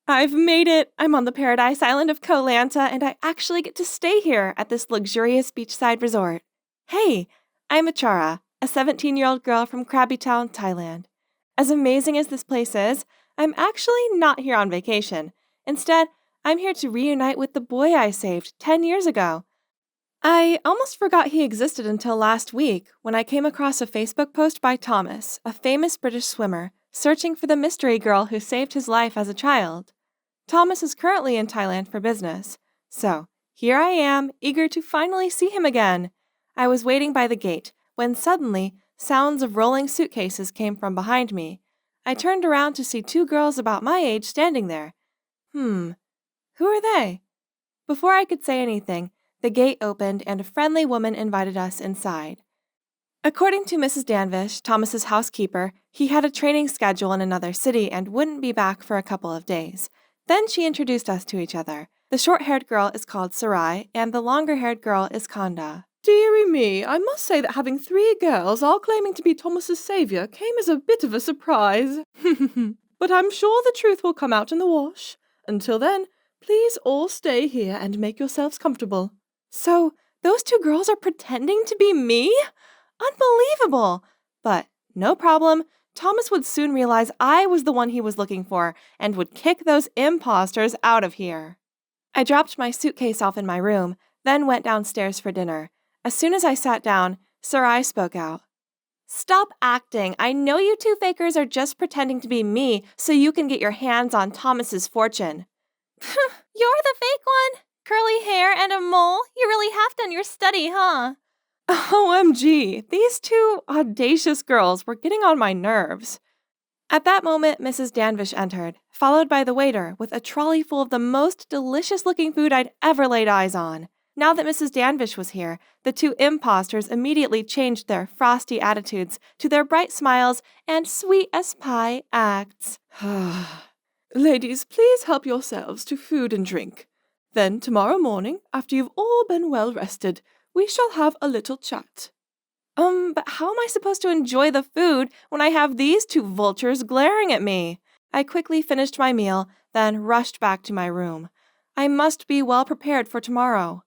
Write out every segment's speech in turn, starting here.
I've made it! I'm on the paradise island of Koh Lanta, and I actually get to stay here at this luxurious beachside resort. Hey, I'm Achara, a 17-year-old girl from Krabi Town, Thailand. As amazing as this place is, I'm actually not here on vacation. Instead, I'm here to reunite with the boy I saved 10 years ago. I almost forgot he existed until last week when I came across a Facebook post by Thomas, a famous British swimmer, searching for the mystery girl who saved his life as a child. Thomas is currently in Thailand for business, so here I am, eager to finally see him again. I was waiting by the gate when suddenly sounds of rolling suitcases came from behind me. I turned around to see two girls about my age standing there. Who are they? Before I could say anything, the gate opened and a friendly woman invited us inside. According to Mrs. Danvish, Thomas's housekeeper, he had a training schedule in another city and wouldn't be back for a couple of days. Then she introduced us to each other. The short-haired girl is called Sarai, and the longer-haired girl is Kanda. Dearie me, I must say that having 3 girls all claiming to be Thomas's savior came as a bit of a surprise. But I'm sure the truth will come out in the wash. Until then, please all stay here and make yourselves comfortable. So, those two girls are pretending to be me? Unbelievable! But no problem. Thomas would soon realize I was the one he was looking for and would kick those imposters out of here. I dropped my suitcase off in my room, then went downstairs for dinner. As soon as I sat down, Sarai spoke out. Stop acting. I know you two fakers are just pretending to be me so you can get your hands on Thomas's fortune. You're the fake one. Curly hair and a mole. You really have done your study, huh? OMG, these two audacious girls were getting on my nerves. At that moment, Mrs. Danvish entered, followed by the waiter with a trolley full of the most delicious-looking food I'd ever laid eyes on. Now that Mrs. Danvish was here, the two imposters immediately changed their frosty attitudes to their bright smiles and sweet-as-pie acts. Ladies, please help yourselves to food and drink. Then tomorrow morning, after you've all been well rested, we shall have a little chat. But how am I supposed to enjoy the food when I have these two vultures glaring at me? I quickly finished my meal, then rushed back to my room. I must be well prepared for tomorrow.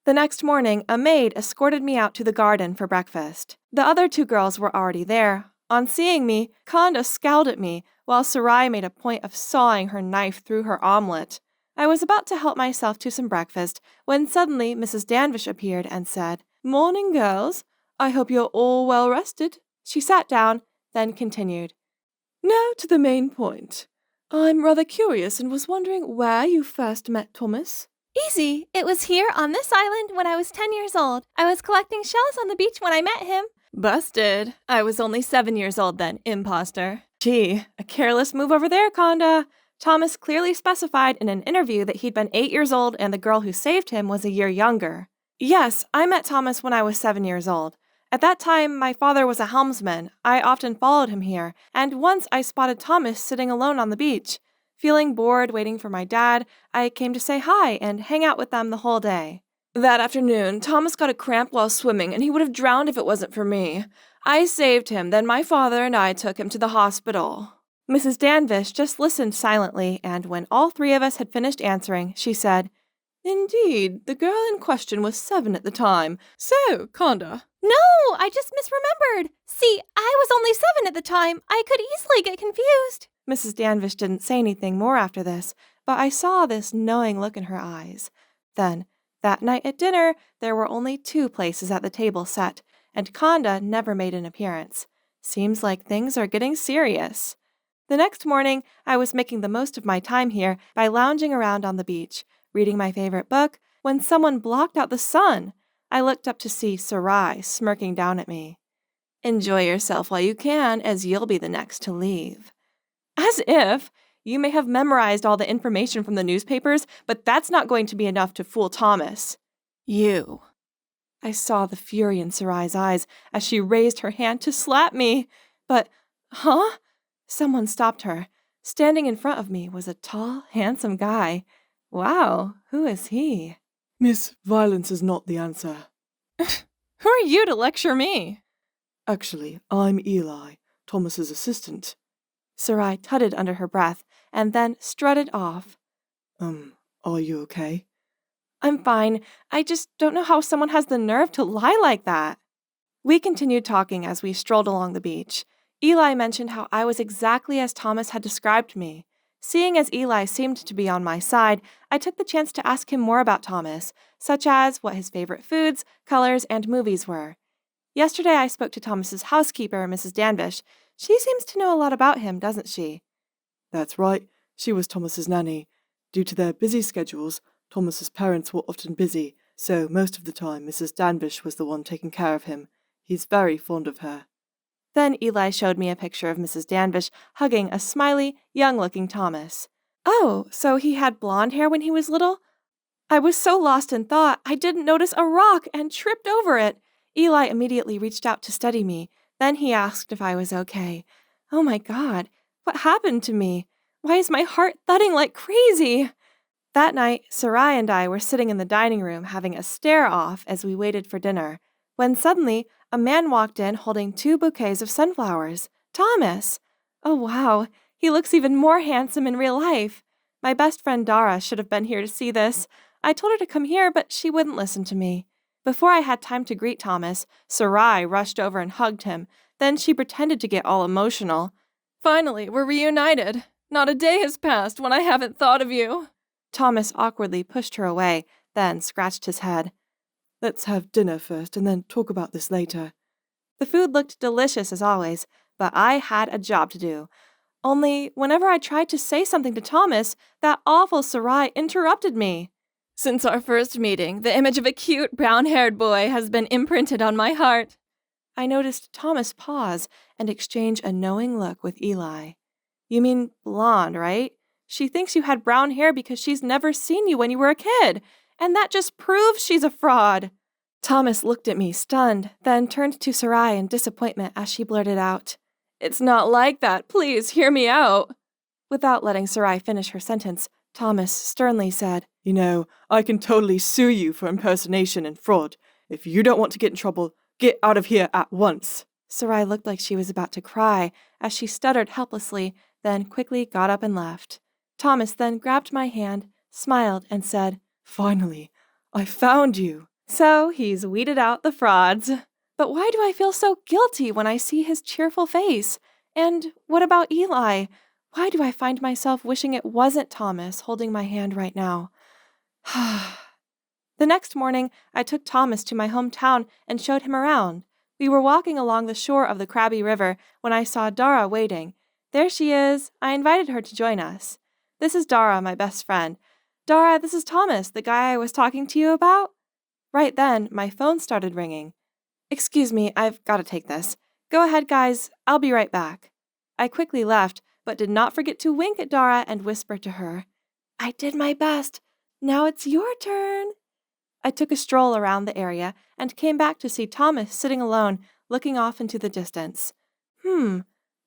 The next morning, a maid escorted me out to the garden for breakfast. The other two girls were already there. On seeing me, Kanda scowled at me, while Sarai made a point of sawing her knife through her omelet. I was about to help myself to some breakfast when suddenly Mrs. Danvish appeared and said, Morning, girls. I hope you're all well rested. She sat down, then continued. Now to the main point. I'm rather curious and was wondering where you first met Thomas. Easy. It was here on this island when I was 10 years old. I was collecting shells on the beach when I met him. Busted. I was only 7 years old then, imposter. Gee, a careless move over there, Kanda. Thomas clearly specified in an interview that he'd been 8 years old and the girl who saved him was a year younger. Yes, I met Thomas when I was 7 years old. At that time, my father was a helmsman. I often followed him here, and once I spotted Thomas sitting alone on the beach. Feeling bored waiting for my dad, I came to say hi and hang out with them the whole day. That afternoon, Thomas got a cramp while swimming, and he would have drowned if it wasn't for me. I saved him, then my father and I took him to the hospital. Mrs. Danvish just listened silently, and when all three of us had finished answering, she said, Indeed, the girl in question was 7 at the time. So, Kanda. No, I just misremembered. See, I was only 7 at the time. I could easily get confused. Mrs. Danvish didn't say anything more after this, but I saw this knowing look in her eyes. Then, that night at dinner, there were only 2 places at the table set, and Kanda never made an appearance. Seems like things are getting serious. The next morning, I was making the most of my time here by lounging around on the beach, reading my favorite book, when someone blocked out the sun. I looked up to see Sarai smirking down at me. Enjoy yourself while you can, as you'll be the next to leave. As if! You may have memorized all the information from the newspapers, but that's not going to be enough to fool Thomas. You. I saw the fury in Sarai's eyes as she raised her hand to slap me. But, huh? Someone stopped her. Standing in front of me was a tall, handsome guy. Wow, who is he? Miss, violence is not the answer. Who are you to lecture me? Actually, I'm Eli, Thomas's assistant. Sarai tutted under her breath, and then strutted off. Are you okay? I'm fine. I just don't know how someone has the nerve to lie like that. We continued talking as we strolled along the beach. Eli mentioned how I was exactly as Thomas had described me. Seeing as Eli seemed to be on my side, I took the chance to ask him more about Thomas, such as what his favorite foods, colors, and movies were. Yesterday I spoke to Thomas's housekeeper, Mrs. Danvish. She seems to know a lot about him, doesn't she? That's right. She was Thomas's nanny. Due to their busy schedules, Thomas's parents were often busy, so most of the time Mrs. Danvish was the one taking care of him. He's very fond of her. Then Eli showed me a picture of Mrs. Danvish hugging a smiley, young-looking Thomas. Oh, so he had blonde hair when he was little? I was so lost in thought, I didn't notice a rock and tripped over it. Eli immediately reached out to steady me. Then he asked if I was okay. Oh my God, what happened to me? Why is my heart thudding like crazy? That night, Sarai and I were sitting in the dining room having a stare-off as we waited for dinner, when suddenly a man walked in holding 2 bouquets of sunflowers. Thomas! Oh wow, he looks even more handsome in real life. My best friend Dara should have been here to see this. I told her to come here, but she wouldn't listen to me. Before I had time to greet Thomas, Sarai rushed over and hugged him. Then she pretended to get all emotional. Finally, we're reunited. Not a day has passed when I haven't thought of you. Thomas awkwardly pushed her away, then scratched his head. Let's have dinner first and then talk about this later. The food looked delicious as always, but I had a job to do. Only, whenever I tried to say something to Thomas, that awful Sarai interrupted me. Since our first meeting, the image of a cute, brown-haired boy has been imprinted on my heart. I noticed Thomas pause and exchange a knowing look with Eli. You mean blonde, right? She thinks you had brown hair because she's never seen you when you were a kid, and that just proves she's a fraud. Thomas looked at me, stunned, then turned to Sarai in disappointment as she blurted out, It's not like that. Please, hear me out. Without letting Sarai finish her sentence, Thomas sternly said, You know, I can totally sue you for impersonation and fraud. If you don't want to get in trouble, get out of here at once. Sarai looked like she was about to cry as she stuttered helplessly, then quickly got up and left. Thomas then grabbed my hand, smiled, and said, Finally, I found you. So he's weeded out the frauds. But why do I feel so guilty when I see his cheerful face? And what about Eli? Why do I find myself wishing it wasn't Thomas holding my hand right now? The next morning, I took Thomas to my hometown and showed him around. We were walking along the shore of the Krabby River when I saw Dara waiting. There she is. I invited her to join us. This is Dara, my best friend. Dara, this is Thomas, the guy I was talking to you about. Right then, my phone started ringing. Excuse me, I've got to take this. Go ahead, guys. I'll be right back. I quickly left, but did not forget to wink at Dara and whisper to her, I did my best. Now it's your turn. I took a stroll around the area and came back to see Thomas sitting alone, looking off into the distance.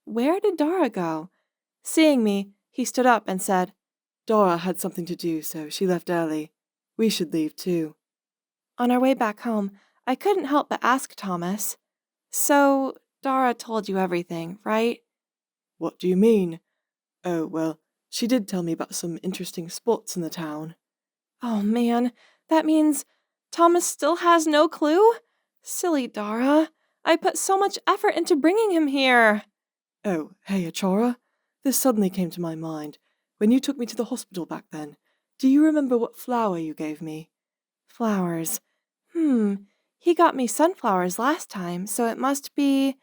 Where did Dara go? Seeing me, he stood up and said, Dara had something to do, so she left early. We should leave too. On our way back home, I couldn't help but ask Thomas, So, Dara told you everything, right? What do you mean? Oh, well, she did tell me about some interesting spots in the town. Oh man, that means Thomas still has no clue? Silly Dara. I put so much effort into bringing him here. Oh, hey, Achara. This suddenly came to my mind. When you took me to the hospital back then, do you remember what flower you gave me? Flowers. He got me sunflowers last time, so it must be...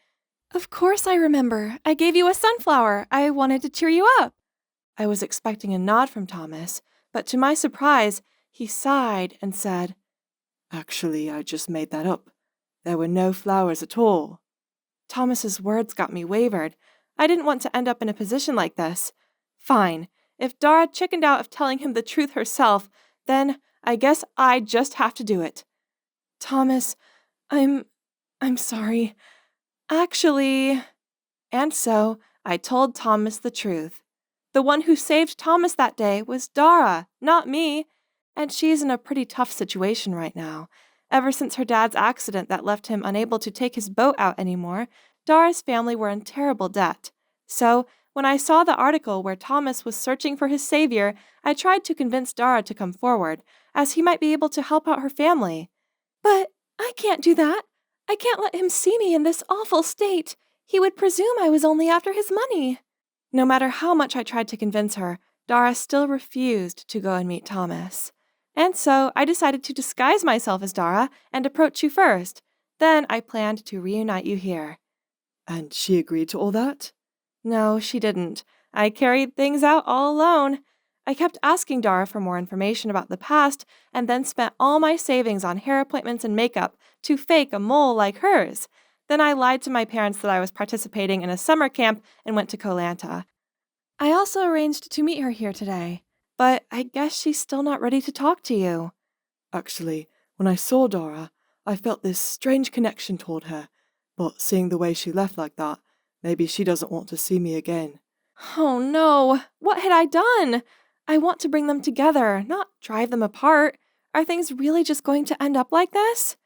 Of course I remember. I gave you a sunflower. I wanted to cheer you up. I was expecting a nod from Thomas, but to my surprise, he sighed and said, Actually, I just made that up. There were no flowers at all. Thomas's words got me wavered. I didn't want to end up in a position like this. Fine. If Dara chickened out of telling him the truth herself, then I guess I just have to do it. Thomas, I'm sorry. Actually... And so I told Thomas the truth. The one who saved Thomas that day was Dara, not me. And she's in a pretty tough situation right now. Ever since her dad's accident that left him unable to take his boat out anymore, Dara's family were in terrible debt. So, When I saw the article where Thomas was searching for his savior, I tried to convince Dara to come forward, as he might be able to help out her family. But I can't do that. I can't let him see me in this awful state. He would presume I was only after his money. No matter how much I tried to convince her, Dara still refused to go and meet Thomas. And so I decided to disguise myself as Dara and approach you first. Then I planned to reunite you here. And she agreed to all that? No, she didn't. I carried things out all alone. I kept asking Dara for more information about the past and then spent all my savings on hair appointments and makeup to fake a mole like hers. Then I lied to my parents that I was participating in a summer camp and went to Koh Lanta. I also arranged to meet her here today, but I guess she's still not ready to talk to you. Actually, when I saw Dara, I felt this strange connection toward her, but seeing the way she left like that, maybe she doesn't want to see me again. Oh no, what had I done? I want to bring them together, not drive them apart. Are things really just going to end up like this?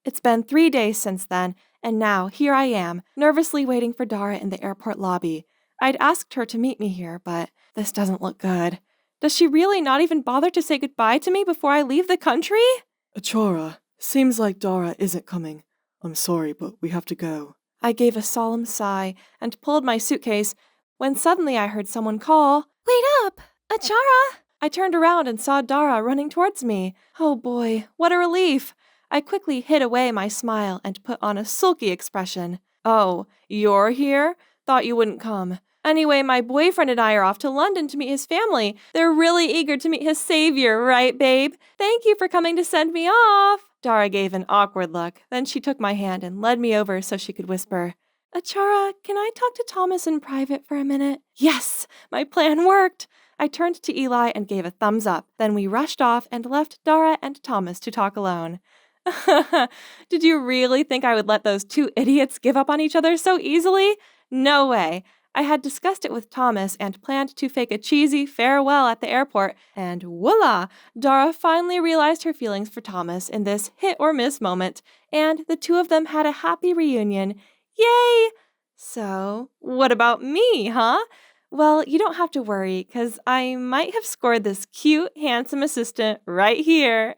It's been 3 days since then, and now here I am, nervously waiting for Dara in the airport lobby. I'd asked her to meet me here, but this doesn't look good. Does she really not even bother to say goodbye to me before I leave the country? Achara, seems like Dara isn't coming. I'm sorry, but we have to go. I gave a solemn sigh and pulled my suitcase when suddenly I heard someone call, Wait up! Achara! I turned around and saw Dara running towards me. Oh boy, what a relief! I quickly hid away my smile and put on a sulky expression. Oh, you're here? Thought you wouldn't come. Anyway, my boyfriend and I are off to London to meet his family. They're really eager to meet his savior, right, babe? Thank you for coming to send me off. Dara gave an awkward look. Then she took my hand and led me over so she could whisper, Achara, can I talk to Thomas in private for a minute? Yes, my plan worked. I turned to Eli and gave a thumbs up. Then we rushed off and left Dara and Thomas to talk alone. Did you really think I would let those two idiots give up on each other so easily? No way. I had discussed it with Thomas and planned to fake a cheesy farewell at the airport, and voila! Dara finally realized her feelings for Thomas in this hit-or-miss moment, and the two of them had a happy reunion. Yay! So, what about me, huh? Well, you don't have to worry, because I might have scored this cute, handsome assistant right here.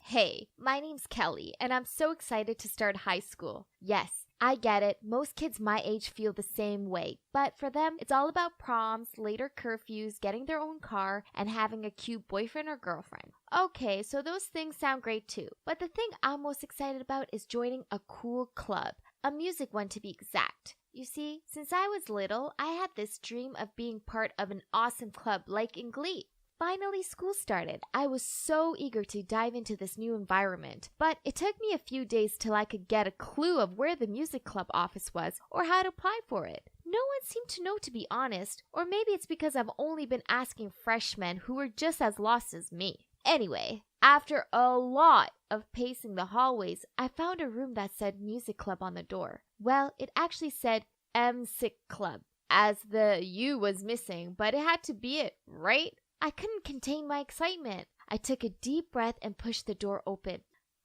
Hey, my name's Kelly, and I'm so excited to start high school. Yes, I get it. Most kids my age feel the same way, but for them, it's all about proms, later curfews, getting their own car, and having a cute boyfriend or girlfriend. Okay, so those things sound great too, but the thing I'm most excited about is joining a cool club, a music one to be exact. You see, since I was little, I had this dream of being part of an awesome club like in Glee. Finally, school started. I was so eager to dive into this new environment, but it took me a few days till I could get a clue of where the music club office was or how to apply for it. No one seemed to know, to be honest, or maybe it's because I've only been asking freshmen who were just as lost as me. Anyway, after a lot of pacing the hallways, I found a room that said music club on the door. Well, it actually said M6 Club, as the U was missing, but it had to be it, right? I couldn't contain my excitement. I took a deep breath and pushed the door open.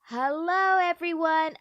Hello, everyone.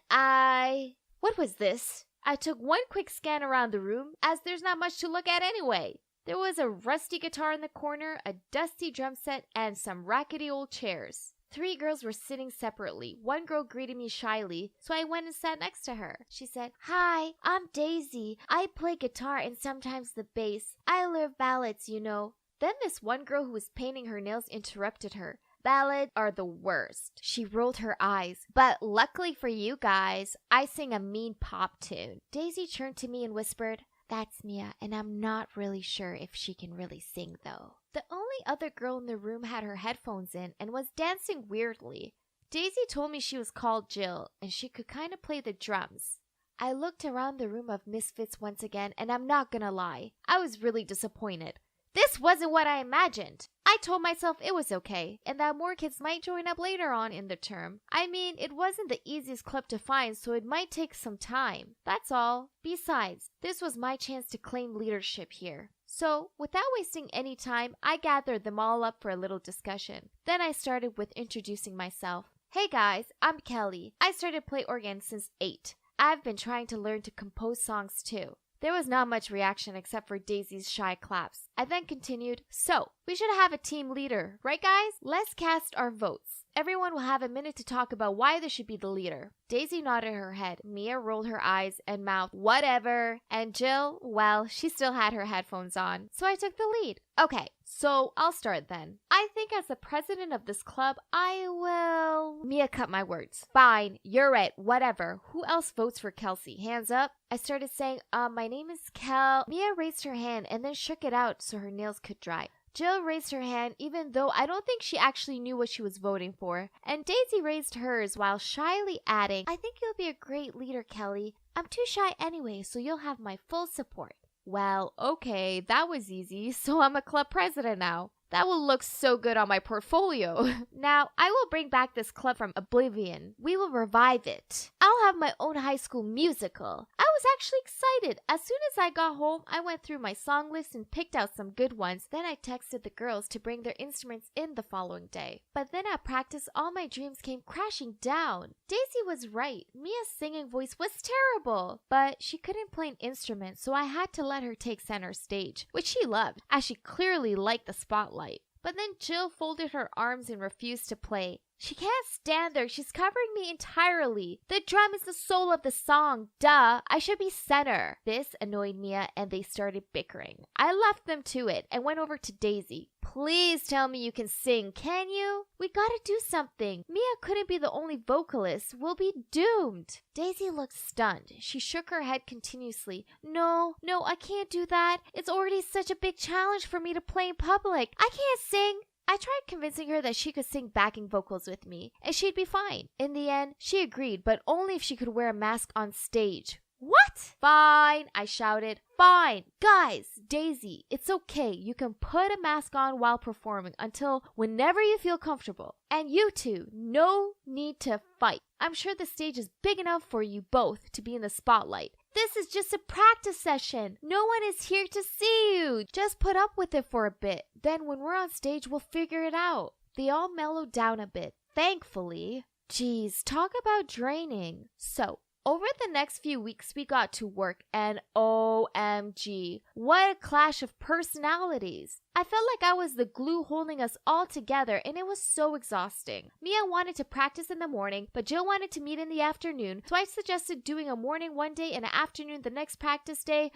What was this? I took one quick scan around the room, as there's not much to look at anyway. There was a rusty guitar in the corner, a dusty drum set, and some rackety old chairs. 3 girls were sitting separately. One girl greeted me shyly, so I went and sat next to her. She said, Hi, I'm Daisy. I play guitar and sometimes the bass. I love ballads, you know. Then this one girl who was painting her nails interrupted her. Ballads are the worst. She rolled her eyes. But luckily for you guys, I sing a mean pop tune. Daisy turned to me and whispered, That's Mia, and I'm not really sure if she can really sing though. The only other girl in the room had her headphones in and was dancing weirdly. Daisy told me she was called Jill, and she could kind of play the drums. I looked around the room of misfits once again, and I'm not gonna lie, I was really disappointed. This wasn't what I imagined. I told myself it was okay, and that more kids might join up later on in the term. I mean, it wasn't the easiest club to find, so it might take some time. That's all. Besides, this was my chance to claim leadership here. So, without wasting any time, I gathered them all up for a little discussion. Then I started with introducing myself. Hey guys, I'm Kelly. I started play organ since 8. I've been trying to learn to compose songs too. There was not much reaction except for Daisy's shy claps. I then continued, "So, we should have a team leader, right guys? Let's cast our votes. Everyone will have a minute to talk about why they should be the leader." Daisy nodded her head. Mia rolled her eyes and mouthed, "Whatever." And Jill, well, she still had her headphones on, so I took the lead. Okay, so I'll start then. I think as the president of this club, I will... Mia cut my words. "Fine, you're it, whatever. Who else votes for Kelsey? Hands up." I started saying, my name is Kel. Mia raised her hand and then shook it out so her nails could dry. Jill raised her hand even though I don't think she actually knew what she was voting for. And Daisy raised hers while shyly adding, "I think you'll be a great leader, Kelly. I'm too shy anyway, so you'll have my full support." Well, okay, that was easy, so I'm a club president now. That will look so good on my portfolio. Now, I will bring back this club from oblivion. We will revive it. I'll have my own high school musical. I was actually excited. As soon as I got home, I went through my song list and picked out some good ones. Then I texted the girls to bring their instruments in the following day. But then at practice, all my dreams came crashing down. Daisy was right. Mia's singing voice was terrible. But she couldn't play an instrument, so I had to let her take center stage, which she loved, as she clearly liked the spotlight. But then Jill folded her arms and refused to play. "She can't stand there. She's covering me entirely. The drum is the soul of the song. Duh, I should be center." This annoyed Mia and they started bickering. I left them to it and went over to Daisy. "Please tell me you can sing, can you? We gotta do something. Mia couldn't be the only vocalist. We'll be doomed." Daisy looked stunned. She shook her head continuously. No, I can't do that. It's already such a big challenge for me to play in public. I can't sing." I tried convincing her that she could sing backing vocals with me, and she'd be fine. In the end, she agreed, but only if she could wear a mask on stage. "What?" "Fine," I shouted. "Fine. Guys, Daisy, it's okay. You can put a mask on while performing until whenever you feel comfortable. And you two, no need to fight. I'm sure the stage is big enough for you both to be in the spotlight. This is just a practice session. No one is here to see you. Just put up with it for a bit. Then when we're on stage, we'll figure it out." They all mellowed down a bit, thankfully. Geez, talk about draining. So, over the next few weeks, we got to work, and OMG, what a clash of personalities. I felt like I was the glue holding us all together, and it was so exhausting. Mia wanted to practice in the morning, but Jill wanted to meet in the afternoon, so I suggested doing a morning one day and an afternoon the next practice day.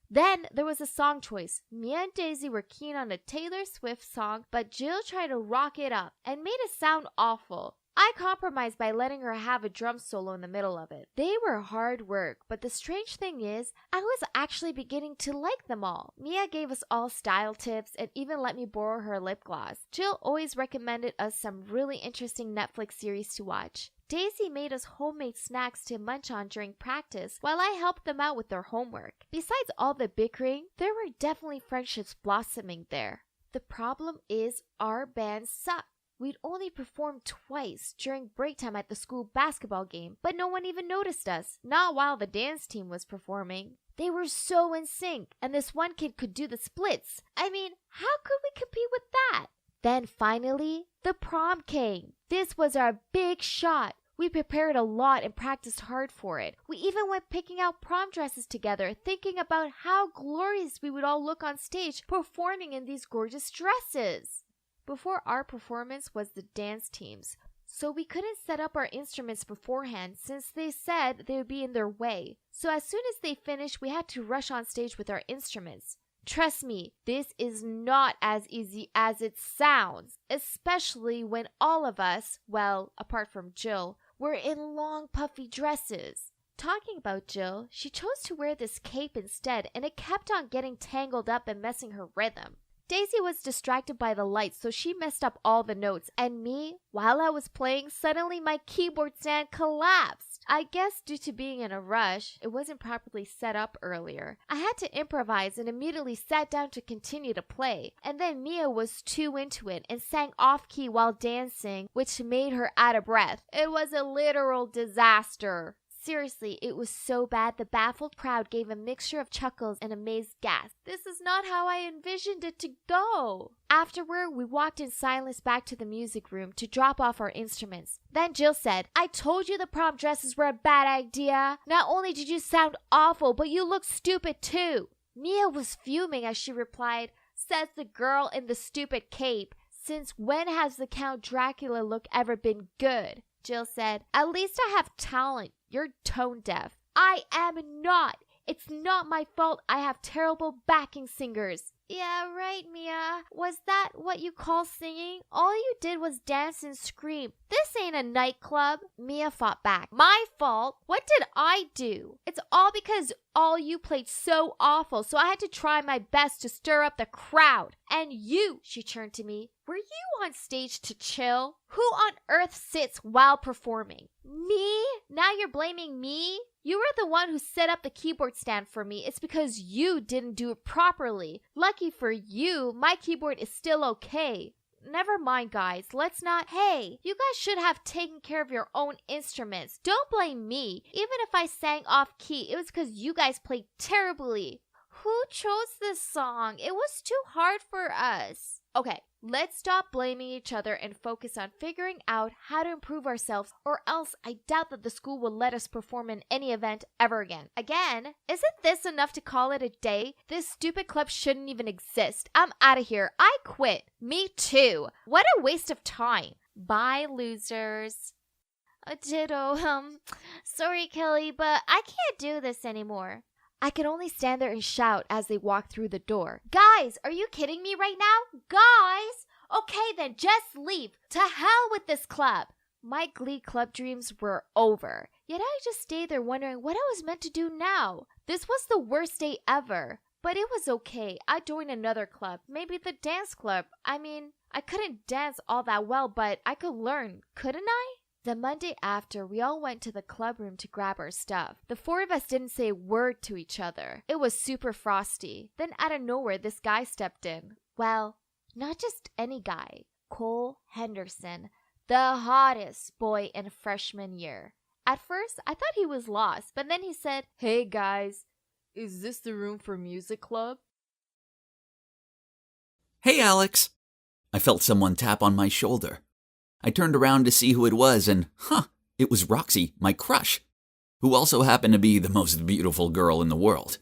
Then there was a song choice. Mia and Daisy were keen on a Taylor Swift song, but Jill tried to rock it up and made it sound awful. I compromised by letting her have a drum solo in the middle of it. They were hard work, but the strange thing is, I was actually beginning to like them all. Mia gave us all style tips and even let me borrow her lip gloss. Jill always recommended us some really interesting Netflix series to watch. Daisy made us homemade snacks to munch on during practice while I helped them out with their homework. Besides all the bickering, there were definitely friendships blossoming there. The problem is our band sucked. We'd only performed twice during break time at the school basketball game, but no one even noticed us, not while the dance team was performing. They were so in sync, and this one kid could do the splits. I mean, how could we compete with that? Then finally, the prom came. This was our big shot. We prepared a lot and practiced hard for it. We even went picking out prom dresses together, thinking about how glorious we would all look on stage performing in these gorgeous dresses. Before our performance was the dance team's, so we couldn't set up our instruments beforehand since they said they would be in their way. So as soon as they finished, we had to rush on stage with our instruments. Trust me, this is not as easy as it sounds, especially when all of us, well, apart from Jill, were in long puffy dresses. Talking about Jill, she chose to wear this cape instead, and it kept on getting tangled up and messing her rhythm. Daisy was distracted by the lights, so she messed up all the notes, and me, while I was playing, suddenly my keyboard stand collapsed. I guess due to being in a rush, it wasn't properly set up earlier. I had to improvise and immediately sat down to continue to play, and then Mia was too into it and sang off-key while dancing, which made her out of breath. It was a literal disaster. Seriously, it was so bad the baffled crowd gave a mixture of chuckles and amazed gasps. This is not how I envisioned it to go. Afterward, we walked in silence back to the music room to drop off our instruments. Then Jill said, I told you the prom dresses were a bad idea. Not only did you sound awful, but you look stupid too. Mia was fuming as she replied, says the girl in the stupid cape. Since when has the Count Dracula look ever been good? Jill said, at least I have talent. You're tone deaf. I am not. It's not my fault I have terrible backing singers. Yeah, right, Mia. Was that what you call singing? All you did was dance and scream. This ain't a nightclub. Mia fought back. My fault? What did I do? It's all because all you played so awful, so I had to try my best to stir up the crowd. And you, she turned to me, were you on stage to chill? Who on earth sits while performing? Me? Now you're blaming me? You were the one who set up the keyboard stand for me. It's because you didn't do it properly. Lucky for you, my keyboard is still okay. Never mind, guys. Let's not. Hey, you guys should have taken care of your own instruments. Don't blame me. Even if I sang off key, it was because you guys played terribly. Who chose this song? It was too hard for us. Okay, let's stop blaming each other and focus on figuring out how to improve ourselves, or else I doubt that the school will let us perform in any event ever again. Again, isn't this enough to call it a day? This stupid club shouldn't even exist. I'm out of here. I quit. Me too. What a waste of time. Bye, losers. Ditto. Sorry, Kelly, but I can't do this anymore. I could only stand there and shout as they walked through the door. Guys, are you kidding me right now? Guys! Okay then, just leave. To hell with this club. My Glee Club dreams were over. Yet I just stayed there wondering what I was meant to do now. This was the worst day ever. But it was okay. I joined another club. Maybe the dance club. I mean, I couldn't dance all that well, but I could learn, couldn't I? The Monday after, we all went to the club room to grab our stuff. The four of us didn't say a word to each other. It was super frosty. Then out of nowhere, this guy stepped in. Well, not just any guy. Cole Henderson, the hottest boy in freshman year. At first, I thought he was lost, but then he said, "Hey guys, is this the room for music club?" Hey, Alex. I felt someone tap on my shoulder. I turned around to see who it was and, it was Roxy, my crush, who also happened to be the most beautiful girl in the world.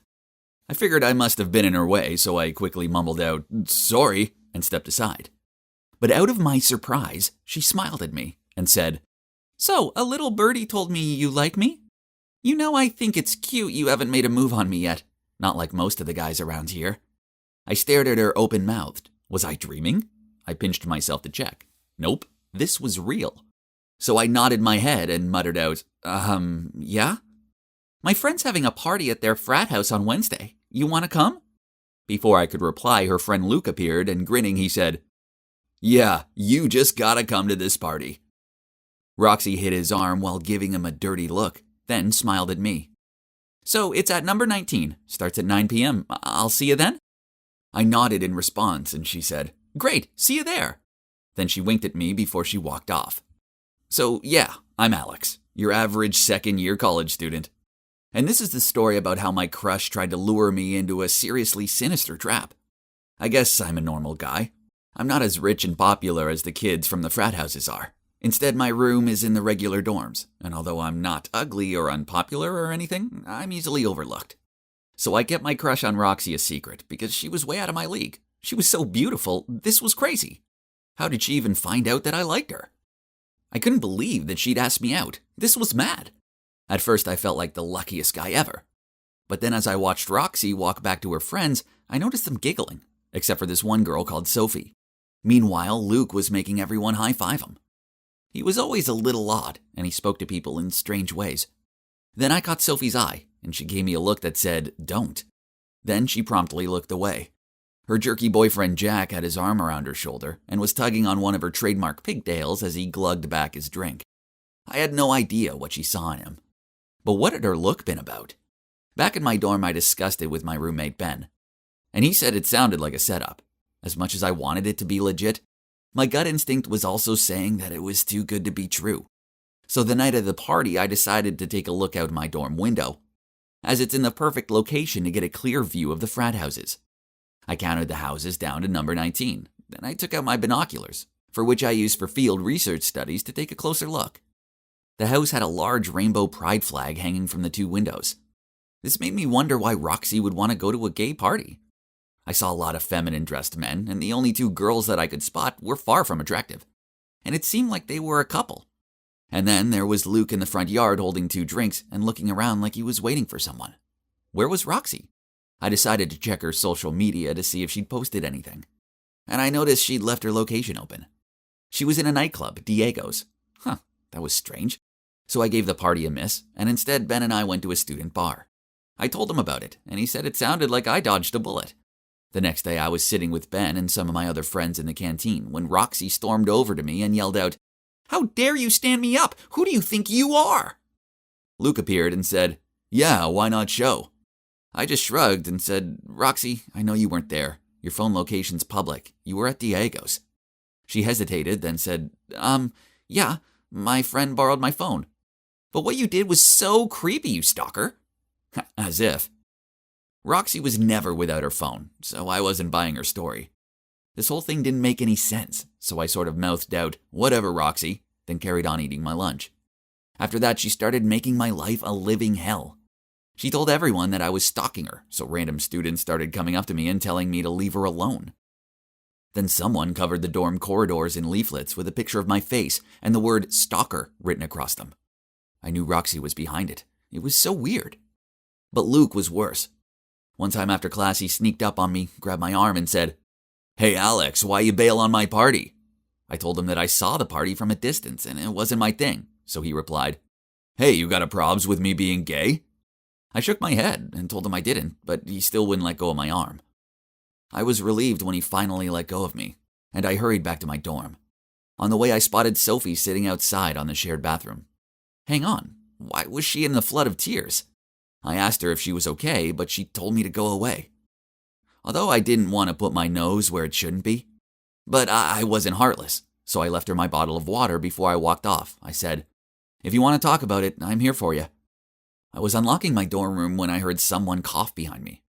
I figured I must have been in her way, so I quickly mumbled out, "Sorry," and stepped aside. But out of my surprise, she smiled at me and said, "So, a little birdie told me you like me? You know, I think it's cute you haven't made a move on me yet, not like most of the guys around here." I stared at her open-mouthed. Was I dreaming? I pinched myself to check. Nope. This was real. So I nodded my head and muttered out, yeah? My friend's having a party at their frat house on Wednesday. You want to come? Before I could reply, her friend Luke appeared, and grinning, he said, "Yeah, you just gotta come to this party." Roxy hit his arm while giving him a dirty look, then smiled at me. "So it's at number 19, starts at 9 p.m. I'll see you then?" I nodded in response, and she said, "Great, see you there." Then she winked at me before she walked off. So yeah, I'm Alex, your average second-year college student. And this is the story about how my crush tried to lure me into a seriously sinister trap. I guess I'm a normal guy. I'm not as rich and popular as the kids from the frat houses are. Instead, my room is in the regular dorms, and although I'm not ugly or unpopular or anything, I'm easily overlooked. So I kept my crush on Roxy a secret because she was way out of my league. She was so beautiful, this was crazy. How did she even find out that I liked her? I couldn't believe that she'd asked me out. This was mad. At first, I felt like the luckiest guy ever. But then as I watched Roxy walk back to her friends, I noticed them giggling, except for this one girl called Sophie. Meanwhile, Luke was making everyone high-five him. He was always a little odd, and he spoke to people in strange ways. Then I caught Sophie's eye, and she gave me a look that said, "Don't." Then she promptly looked away. Her jerky boyfriend Jack had his arm around her shoulder and was tugging on one of her trademark pigtails as he glugged back his drink. I had no idea what she saw in him. But what had her look been about? Back in my dorm, I discussed it with my roommate Ben, and he said it sounded like a setup. As much as I wanted it to be legit, my gut instinct was also saying that it was too good to be true. So the night of the party, I decided to take a look out my dorm window, as it's in the perfect location to get a clear view of the frat houses. I counted the houses down to number 19. Then I took out my binoculars, for which I used for field research studies, to take a closer look. The house had a large rainbow pride flag hanging from the 2 windows. This made me wonder why Roxy would want to go to a gay party. I saw a lot of feminine dressed men, and the only 2 girls that I could spot were far from attractive. And it seemed like they were a couple. And then there was Luke in the front yard holding 2 drinks and looking around like he was waiting for someone. Where was Roxy? I decided to check her social media to see if she'd posted anything. And I noticed she'd left her location open. She was in a nightclub, Diego's. That was strange. So I gave the party a miss, and instead Ben and I went to a student bar. I told him about it, and he said it sounded like I dodged a bullet. The next day I was sitting with Ben and some of my other friends in the canteen when Roxy stormed over to me and yelled out, "How dare you stand me up? Who do you think you are?" Luke appeared and said, "Yeah, why not show?" I just shrugged and said, "Roxy, I know you weren't there. Your phone location's public. You were at Diego's." She hesitated, then said, Yeah, my friend borrowed my phone. But what you did was so creepy, you stalker." As if. Roxy was never without her phone, so I wasn't buying her story. This whole thing didn't make any sense, so I sort of mouthed out, "Whatever, Roxy," then carried on eating my lunch. After that, she started making my life a living hell. She told everyone that I was stalking her, so random students started coming up to me and telling me to leave her alone. Then someone covered the dorm corridors in leaflets with a picture of my face and the word "stalker" written across them. I knew Roxy was behind it. It was so weird. But Luke was worse. One time after class, he sneaked up on me, grabbed my arm, and said, "Hey Alex, why you bail on my party?" I told him that I saw the party from a distance and it wasn't my thing, so he replied, "Hey, you got a probs with me being gay?" I shook my head and told him I didn't, but he still wouldn't let go of my arm. I was relieved when he finally let go of me, and I hurried back to my dorm. On the way, I spotted Sophie sitting outside on the shared bathroom. Hang on, why was she in a flood of tears? I asked her if she was okay, but she told me to go away. Although I didn't want to put my nose where it shouldn't be. But I wasn't heartless, so I left her my bottle of water before I walked off. I said, "If you want to talk about it, I'm here for you." I was unlocking my dorm room when I heard someone cough behind me.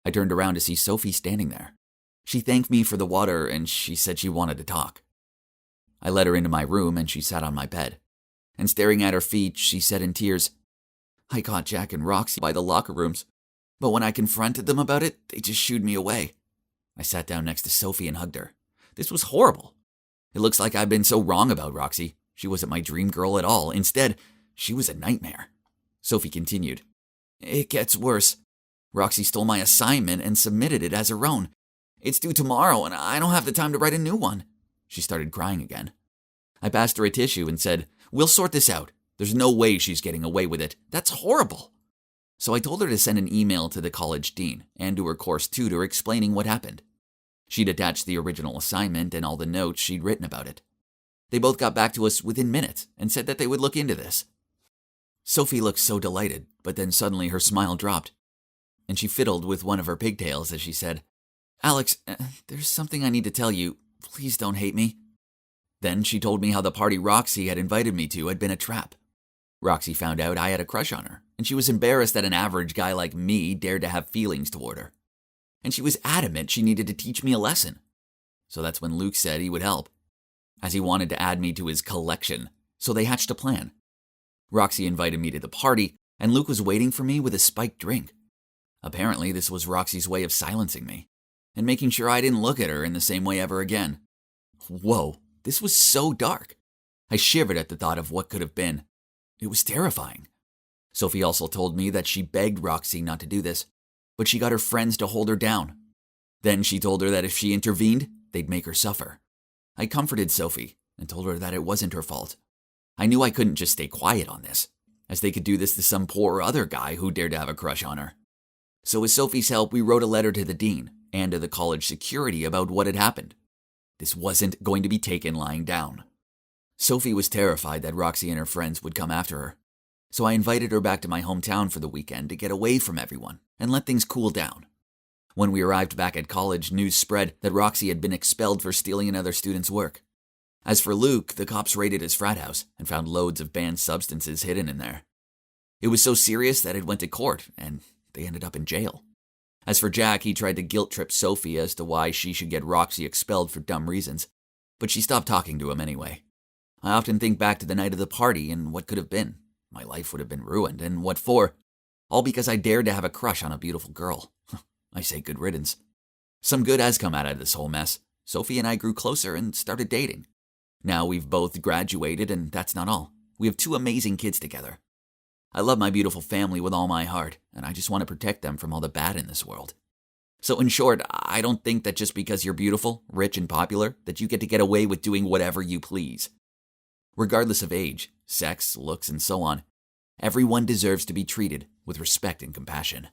I turned around to see Sophie standing there. She thanked me for the water and she said she wanted to talk. I let her into my room and she sat on my bed. And staring at her feet, she said in tears, "I caught Jack and Roxy by the locker rooms, but when I confronted them about it, they just shooed me away." I sat down next to Sophie and hugged her. This was horrible. It looks like I've been so wrong about Roxy. She wasn't my dream girl at all. Instead, she was a nightmare. Sophie continued, "It gets worse. Roxy stole my assignment and submitted it as her own. It's due tomorrow and I don't have the time to write a new one." She started crying again. I passed her a tissue and said, "We'll sort this out. There's no way she's getting away with it. That's horrible." So I told her to send an email to the college dean and to her course tutor explaining what happened. She'd attached the original assignment and all the notes she'd written about it. They both got back to us within minutes and said that they would look into this. Sophie looked so delighted, but then suddenly her smile dropped, and she fiddled with one of her pigtails as she said, "Alex, there's something I need to tell you. Please don't hate me." Then she told me how the party Roxy had invited me to had been a trap. Roxy found out I had a crush on her, and she was embarrassed that an average guy like me dared to have feelings toward her. And she was adamant she needed to teach me a lesson. So that's when Luke said he would help, as he wanted to add me to his collection, so they hatched a plan. Roxy invited me to the party, and Luke was waiting for me with a spiked drink. Apparently, this was Roxy's way of silencing me, and making sure I didn't look at her in the same way ever again. Whoa, this was so dark. I shivered at the thought of what could have been. It was terrifying. Sophie also told me that she begged Roxy not to do this, but she got her friends to hold her down. Then she told her that if she intervened, they'd make her suffer. I comforted Sophie and told her that it wasn't her fault. I knew I couldn't just stay quiet on this, as they could do this to some poor other guy who dared to have a crush on her. So with Sophie's help, we wrote a letter to the dean and to the college security about what had happened. This wasn't going to be taken lying down. Sophie was terrified that Roxy and her friends would come after her, so I invited her back to my hometown for the weekend to get away from everyone and let things cool down. When we arrived back at college, news spread that Roxy had been expelled for stealing another student's work. As for Luke, the cops raided his frat house and found loads of banned substances hidden in there. It was so serious that it went to court, and they ended up in jail. As for Jack, he tried to guilt-trip Sophie as to why she should get Roxy expelled for dumb reasons, but she stopped talking to him anyway. I often think back to the night of the party and what could have been. My life would have been ruined, and what for? All because I dared to have a crush on a beautiful girl. I say good riddance. Some good has come out of this whole mess. Sophie and I grew closer and started dating. Now we've both graduated, and that's not all. We have 2 amazing kids together. I love my beautiful family with all my heart, and I just want to protect them from all the bad in this world. So in short, I don't think that just because you're beautiful, rich, and popular, that you get away with doing whatever you please. Regardless of age, sex, looks, and so on, everyone deserves to be treated with respect and compassion.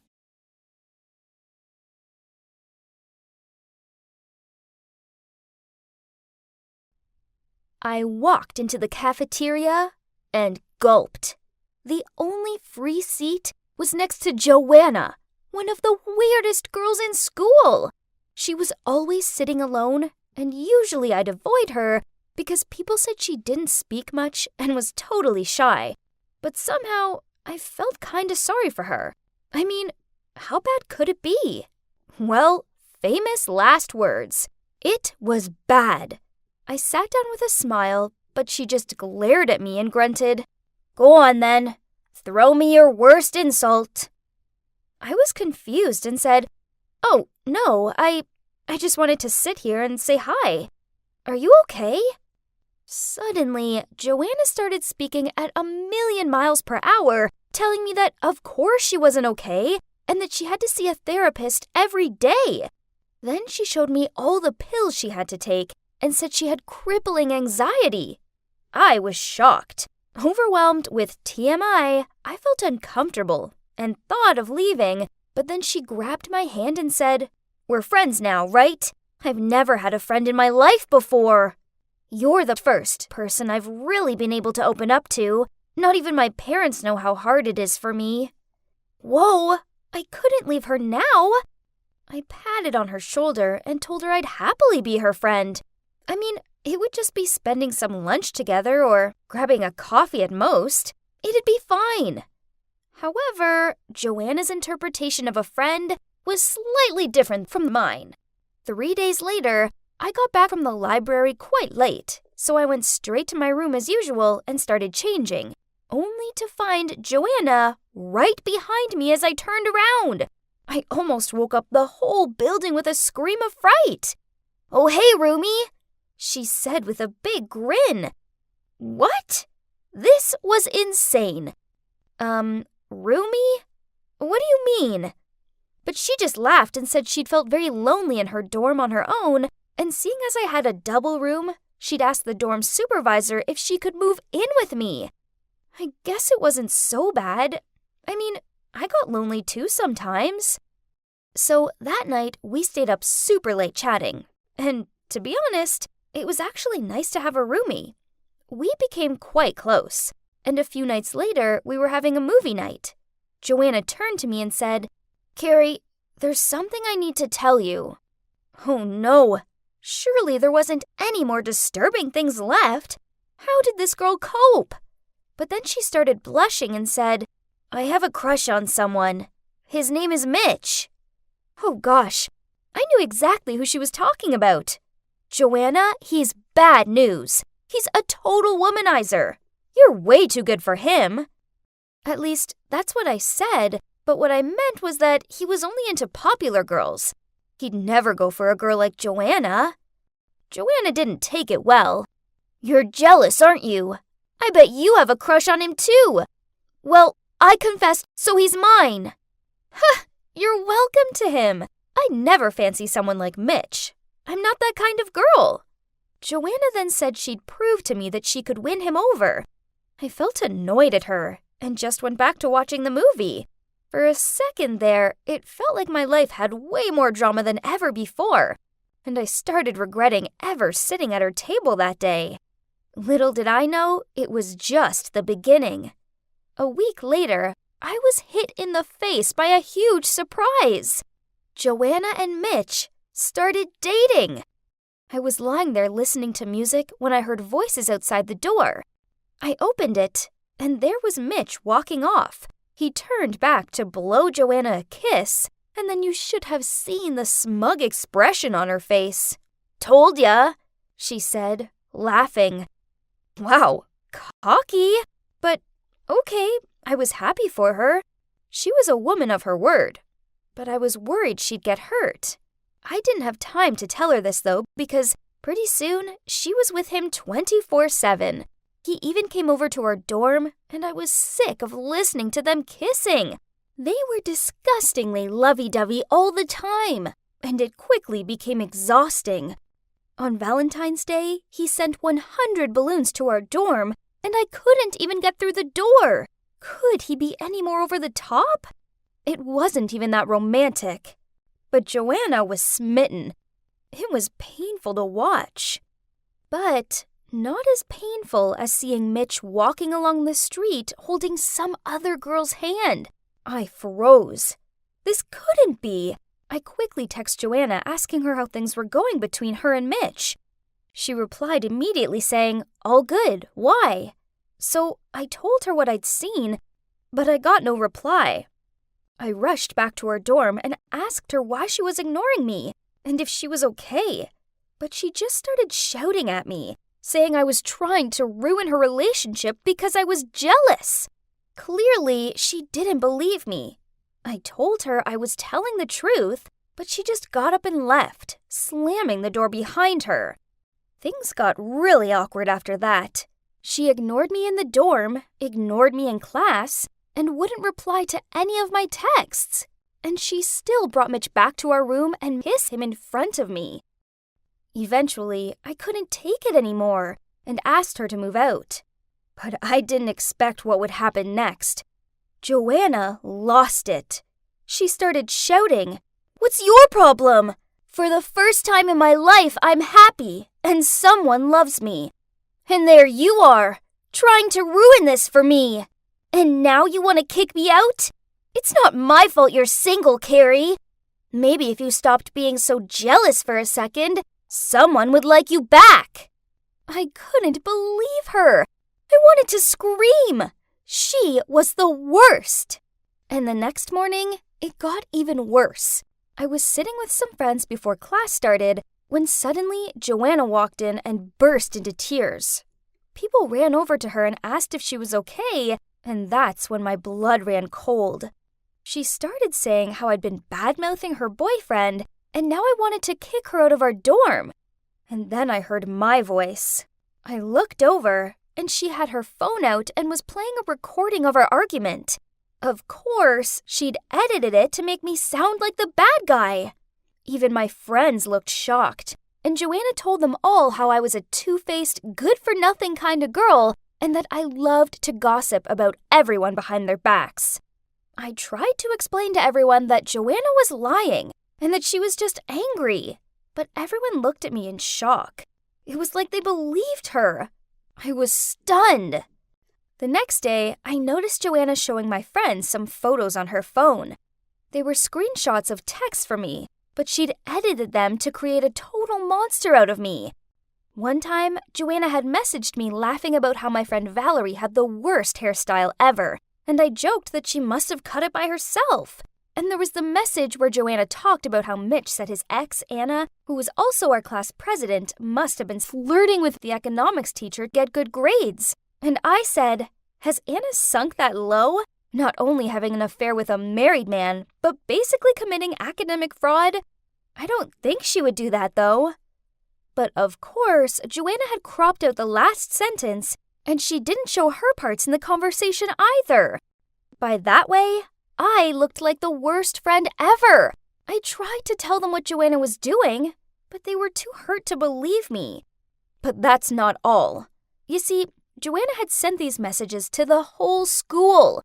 I walked into the cafeteria and gulped. The only free seat was next to Joanna, one of the weirdest girls in school. She was always sitting alone, and usually I'd avoid her because people said she didn't speak much and was totally shy. But somehow, I felt kinda sorry for her. I mean, how bad could it be? Well, famous last words. It was bad. I sat down with a smile, but she just glared at me and grunted, "Go on then. Throw me your worst insult." I was confused and said, "Oh, no, I just wanted to sit here and say hi. Are you okay?" Suddenly, Joanna started speaking at 1,000,000 miles per hour, telling me that of course she wasn't okay and that she had to see a therapist every day. Then she showed me all the pills she had to take and said she had crippling anxiety. I was shocked. Overwhelmed with TMI, I felt uncomfortable and thought of leaving, but then she grabbed my hand and said, "We're friends now, right? I've never had a friend in my life before. You're the first person I've really been able to open up to. Not even my parents know how hard it is for me." Whoa, I couldn't leave her now. I patted on her shoulder and told her I'd happily be her friend. I mean, it would just be spending some lunch together or grabbing a coffee at most. It'd be fine. However, Joanna's interpretation of a friend was slightly different from mine. 3 days later, I got back from the library quite late, so I went straight to my room as usual and started changing, only to find Joanna right behind me as I turned around. I almost woke up the whole building with a scream of fright. "Oh, hey, roomie," she said with a big grin. What? This was insane. Roomie? What do you mean? But she just laughed and said she'd felt very lonely in her dorm on her own, and seeing as I had a double room, she'd asked the dorm supervisor if she could move in with me. I guess it wasn't so bad. I mean, I got lonely too sometimes. So that night, we stayed up super late chatting. And to be honest, it was actually nice to have a roomie. We became quite close, and a few nights later, we were having a movie night. Joanna turned to me and said, "Carrie, there's something I need to tell you." Oh no, surely there wasn't any more disturbing things left. How did this girl cope? But then she started blushing and said, "I have a crush on someone. His name is Mitch." Oh gosh, I knew exactly who she was talking about. "Joanna, he's bad news. He's a total womanizer. You're way too good for him." At least, that's what I said, but what I meant was that he was only into popular girls. He'd never go for a girl like Joanna. Joanna didn't take it well. "You're jealous, aren't you? I bet you have a crush on him too." "Well, I confessed, so he's mine." "Huh, you're welcome to him. I never fancy someone like Mitch. I'm not that kind of girl." Joanna then said she'd prove to me that she could win him over. I felt annoyed at her and just went back to watching the movie. For a second there, it felt like my life had way more drama than ever before, and I started regretting ever sitting at her table that day. Little did I know, it was just the beginning. A week later, I was hit in the face by a huge surprise. Joanna and Mitch started dating. I was lying there listening to music when I heard voices outside the door. I opened it, and there was Mitch walking off. He turned back to blow Joanna a kiss, and then you should have seen the smug expression on her face. "Told ya," she said, laughing. Wow, cocky. But okay, I was happy for her. She was a woman of her word. But I was worried she'd get hurt. I didn't have time to tell her this, though, because pretty soon she was with him 24/7. He even came over to our dorm, and I was sick of listening to them kissing. They were disgustingly lovey-dovey all the time, and it quickly became exhausting. On Valentine's Day, he sent 100 balloons to our dorm, and I couldn't even get through the door. Could he be any more over the top? It wasn't even that romantic. But Joanna was smitten. It was painful to watch. But not as painful as seeing Mitch walking along the street holding some other girl's hand. I froze. This couldn't be. I quickly texted Joanna asking her how things were going between her and Mitch. She replied immediately saying, "All good, why?" So I told her what I'd seen, but I got no reply. I rushed back to her dorm and asked her why she was ignoring me and if she was okay. But she just started shouting at me, saying I was trying to ruin her relationship because I was jealous. Clearly, she didn't believe me. I told her I was telling the truth, but she just got up and left, slamming the door behind her. Things got really awkward after that. She ignored me in the dorm, ignored me in class, and wouldn't reply to any of my texts. And she still brought Mitch back to our room and kissed him in front of me. Eventually, I couldn't take it anymore and asked her to move out. But I didn't expect what would happen next. Joanna lost it. She started shouting, "What's your problem? For the first time in my life, I'm happy and someone loves me. And there you are, trying to ruin this for me. And now you want to kick me out? It's not my fault you're single, Carrie. Maybe if you stopped being so jealous for a second, someone would like you back." I couldn't believe her. I wanted to scream. She was the worst. And the next morning, it got even worse. I was sitting with some friends before class started when suddenly Joanna walked in and burst into tears. People ran over to her and asked if she was okay, and that's when my blood ran cold. She started saying how I'd been bad-mouthing her boyfriend, and now I wanted to kick her out of our dorm. And then I heard my voice. I looked over, and she had her phone out and was playing a recording of our argument. Of course, she'd edited it to make me sound like the bad guy. Even my friends looked shocked, and Joanna told them all how I was a two-faced, good-for-nothing kind of girl and that I loved to gossip about everyone behind their backs. I tried to explain to everyone that Joanna was lying and that she was just angry, but everyone looked at me in shock. It was like they believed her. I was stunned. The next day, I noticed Joanna showing my friends some photos on her phone. They were screenshots of texts from me, but she'd edited them to create a total monster out of me. One time, Joanna had messaged me laughing about how my friend Valerie had the worst hairstyle ever, and I joked that she must have cut it by herself. And there was the message where Joanna talked about how Mitch said his ex, Anna, who was also our class president, must have been flirting with the economics teacher to get good grades. And I said, "Has Anna sunk that low? Not only having an affair with a married man, but basically committing academic fraud? I don't think she would do that, though." But of course, Joanna had cropped out the last sentence, and she didn't show her parts in the conversation either. By that way, I looked like the worst friend ever. I tried to tell them what Joanna was doing, but they were too hurt to believe me. But that's not all. You see, Joanna had sent these messages to the whole school.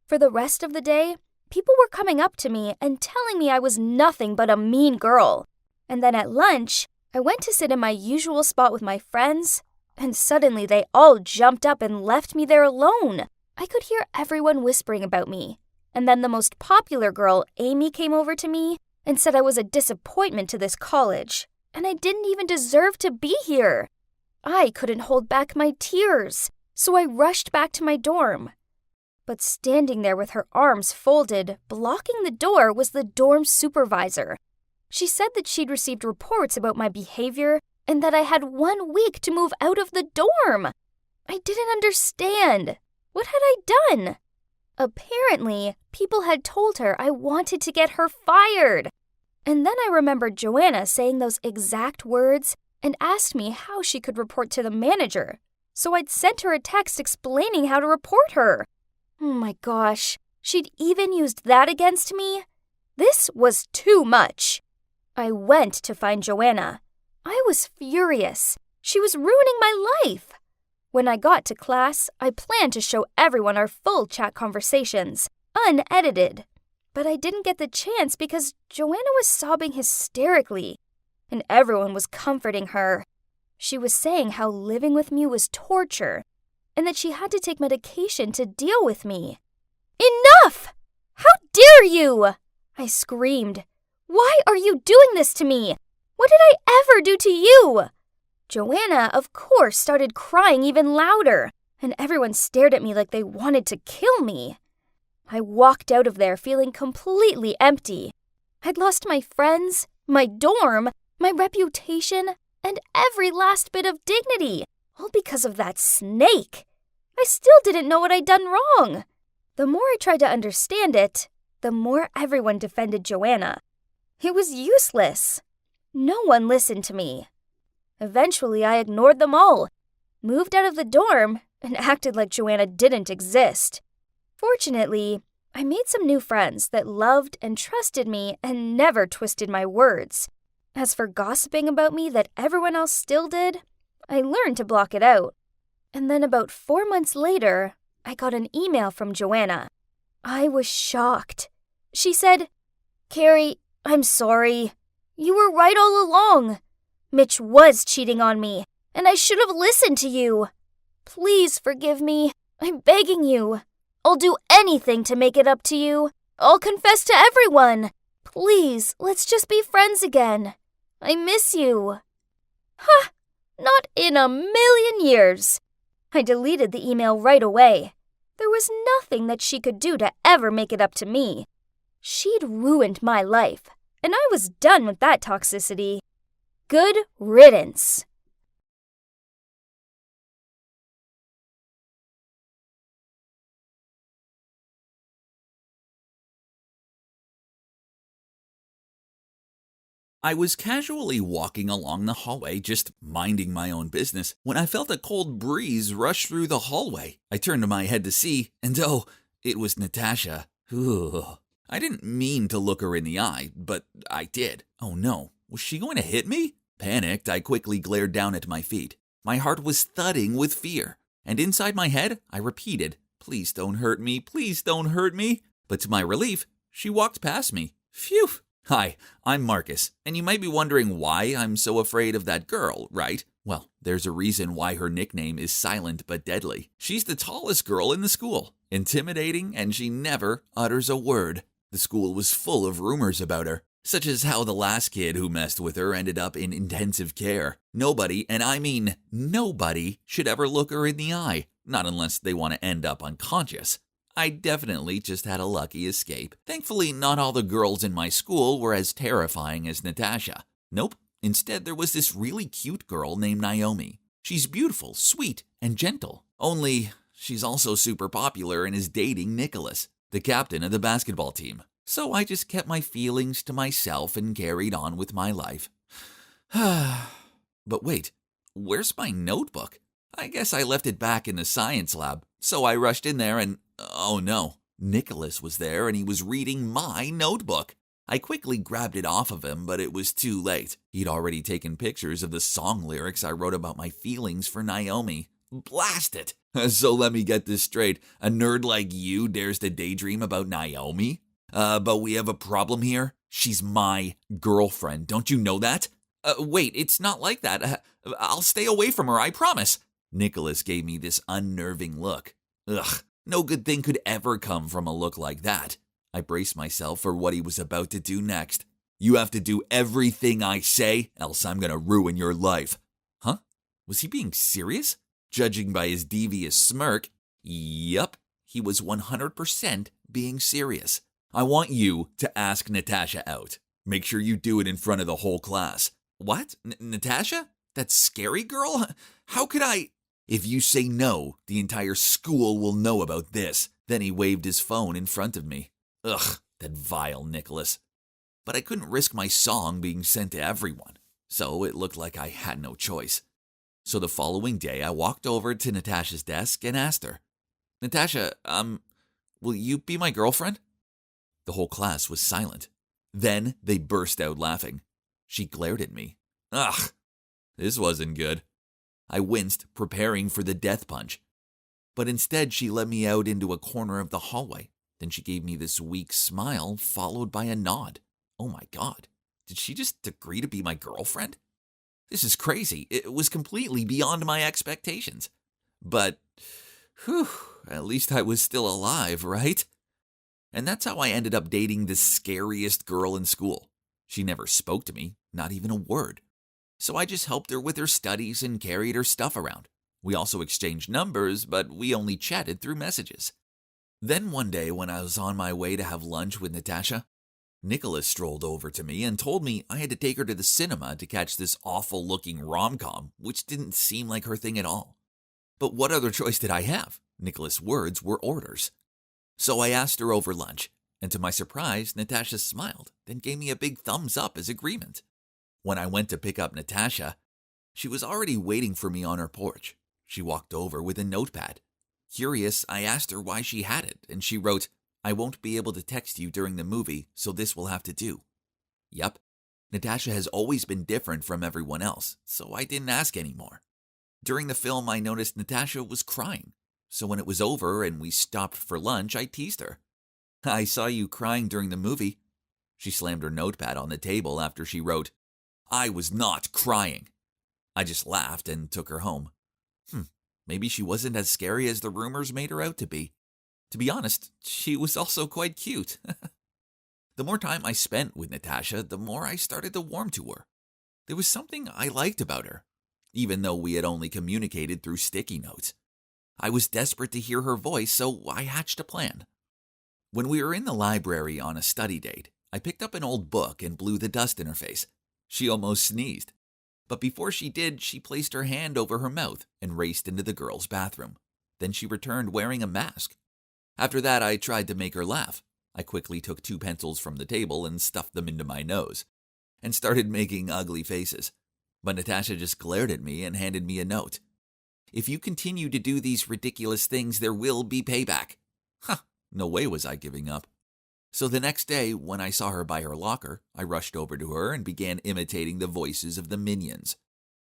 For the rest of the day, people were coming up to me and telling me I was nothing but a mean girl. And then at lunch, I went to sit in my usual spot with my friends, and suddenly they all jumped up and left me there alone. I could hear everyone whispering about me. And then the most popular girl, Amy, came over to me and said I was a disappointment to this college. and I didn't even deserve to be here. I couldn't hold back my tears, so I rushed back to my dorm. But standing there with her arms folded, blocking the door, was the dorm supervisor. She said that she'd received reports about my behavior and that I had 1 week to move out of the dorm. I didn't understand. What had I done? Apparently, people had told her I wanted to get her fired. And then I remembered Joanna saying those exact words and asked me how she could report to the manager. So I'd sent her a text explaining how to report her. Oh my gosh, she'd even used that against me? This was too much. I went to find Joanna. I was furious. She was ruining my life. When I got to class, I planned to show everyone our full chat conversations, unedited. But I didn't get the chance because Joanna was sobbing hysterically, and everyone was comforting her. She was saying how living with me was torture, and that she had to take medication to deal with me. Enough! How dare you! I screamed. Why are you doing this to me? What did I ever do to you? Joanna, of course, started crying even louder, and everyone stared at me like they wanted to kill me. I walked out of there feeling completely empty. I'd lost my friends, my dorm, my reputation, and every last bit of dignity, all because of that snake. I still didn't know what I'd done wrong. The more I tried to understand it, the more everyone defended Joanna. It was useless. No one listened to me. Eventually, I ignored them all, moved out of the dorm, and acted like Joanna didn't exist. Fortunately, I made some new friends that loved and trusted me and never twisted my words. As for gossiping about me that everyone else still did, I learned to block it out. And then about 4 months later, I got an email from Joanna. I was shocked. She said, "Carrie, I'm sorry. You were right all along. Mitch was cheating on me, and I should have listened to you. Please forgive me. I'm begging you. I'll do anything to make it up to you. I'll confess to everyone. Please, let's just be friends again. I miss you." Ha! Not in a million years. I deleted the email right away. There was nothing that she could do to ever make it up to me. She'd ruined my life, and I was done with that toxicity. Good riddance. I was casually walking along the hallway, just minding my own business, when I felt a cold breeze rush through the hallway. I turned my head to see, and oh, it was Natasha. Ooh. I didn't mean to look her in the eye, but I did. Oh no, was she going to hit me? Panicked, I quickly glared down at my feet. My heart was thudding with fear, and inside my head, I repeated, "Please don't hurt me, please don't hurt me." But to my relief, she walked past me. Phew! Hi, I'm Marcus, and you might be wondering why I'm so afraid of that girl, right? Well, there's a reason why her nickname is Silent but Deadly. She's the tallest girl in the school, intimidating, and she never utters a word. The school was full of rumors about her, such as how the last kid who messed with her ended up in intensive care. Nobody, and I mean nobody, should ever look her in the eye, not unless they want to end up unconscious. I definitely just had a lucky escape. Thankfully, not all the girls in my school were as terrifying as Natasha. Nope. Instead, there was this really cute girl named Naomi. She's beautiful, sweet, and gentle. Only, she's also super popular and is dating Nicholas, the captain of the basketball team. So I just kept my feelings to myself and carried on with my life. But wait, where's my notebook? I guess I left it back in the science lab. So I rushed in there and, oh no, Nicholas was there and he was reading my notebook. I quickly grabbed it off of him, but it was too late. He'd already taken pictures of the song lyrics I wrote about my feelings for Naomi. Blast it! So let me get this straight. A nerd like you dares to daydream about Naomi? But we have a problem here. She's my girlfriend. Don't you know that? Wait, it's not like that. I'll stay away from her, I promise. Nicholas gave me this unnerving look. Ugh, no good thing could ever come from a look like that. I braced myself for what he was about to do next. You have to do everything I say, else I'm gonna ruin your life. Huh? Was he being serious? Judging by his devious smirk, yup, he was 100% being serious. I want you to ask Natasha out. Make sure you do it in front of the whole class. What? Natasha? That scary girl? How could I? If you say no, the entire school will know about this. Then he waved his phone in front of me. Ugh, that vile Nicholas. But I couldn't risk my song being sent to everyone, so it looked like I had no choice. So the following day, I walked over to Natasha's desk and asked her, Natasha, will you be my girlfriend? The whole class was silent. Then they burst out laughing. She glared at me. Ugh, this wasn't good. I winced, preparing for the death punch. But instead, she led me out into a corner of the hallway. Then she gave me this weak smile, followed by a nod. Oh my God, did she just agree to be my girlfriend? This is crazy. It was completely beyond my expectations. But, whew, at least I was still alive, right? And that's how I ended up dating the scariest girl in school. She never spoke to me, not even a word. So I just helped her with her studies and carried her stuff around. We also exchanged numbers, but we only chatted through messages. Then one day when I was on my way to have lunch with Natasha, Nicholas strolled over to me and told me I had to take her to the cinema to catch this awful-looking rom-com, which didn't seem like her thing at all. But what other choice did I have? Nicholas' words were orders. So I asked her over lunch, and to my surprise, Natasha smiled, then gave me a big thumbs up as agreement. When I went to pick up Natasha, she was already waiting for me on her porch. She walked over with a notepad. Curious, I asked her why she had it, and she wrote, I won't be able to text you during the movie, so this will have to do. Yup, Natasha has always been different from everyone else, so I didn't ask anymore. During the film, I noticed Natasha was crying, so when it was over and we stopped for lunch, I teased her. I saw you crying during the movie. She slammed her notepad on the table after she wrote, I was not crying. I just laughed and took her home. Maybe she wasn't as scary as the rumors made her out to be. To be honest, she was also quite cute. The more time I spent with Natasha, the more I started to warm to her. There was something I liked about her, even though we had only communicated through sticky notes. I was desperate to hear her voice, so I hatched a plan. When we were in the library on a study date, I picked up an old book and blew the dust in her face. She almost sneezed. But before she did, she placed her hand over her mouth and raced into the girls' bathroom. Then she returned wearing a mask. After that, I tried to make her laugh. I quickly took 2 pencils from the table and stuffed them into my nose, and started making ugly faces. But Natasha just glared at me and handed me a note. If you continue to do these ridiculous things, there will be payback. No way was I giving up. So the next day, when I saw her by her locker, I rushed over to her and began imitating the voices of the minions.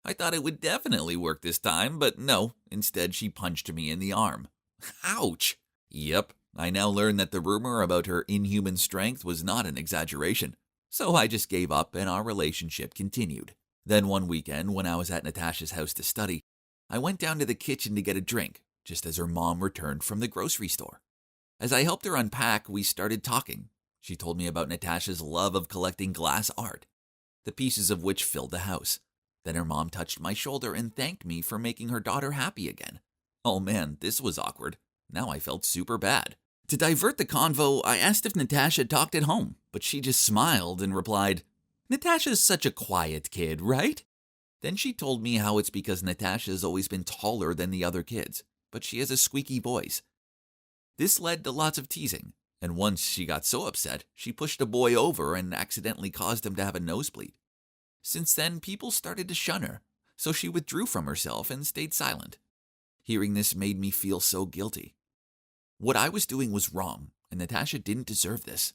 I thought it would definitely work this time, but no, instead she punched me in the arm. Ouch! Yep, I now learned that the rumor about her inhuman strength was not an exaggeration. So I just gave up and our relationship continued. Then one weekend, when I was at Natasha's house to study, I went down to the kitchen to get a drink, just as her mom returned from the grocery store. As I helped her unpack, we started talking. She told me about Natasha's love of collecting glass art, the pieces of which filled the house. Then her mom touched my shoulder and thanked me for making her daughter happy again. Oh man, this was awkward. Now I felt super bad. To divert the convo, I asked if Natasha talked at home, but she just smiled and replied, Natasha's such a quiet kid, right? Then she told me how it's because Natasha's always been taller than the other kids, but she has a squeaky voice. This led to lots of teasing, and once she got so upset, she pushed a boy over and accidentally caused him to have a nosebleed. Since then, people started to shun her, so she withdrew from herself and stayed silent. Hearing this made me feel so guilty. What I was doing was wrong, and Natasha didn't deserve this.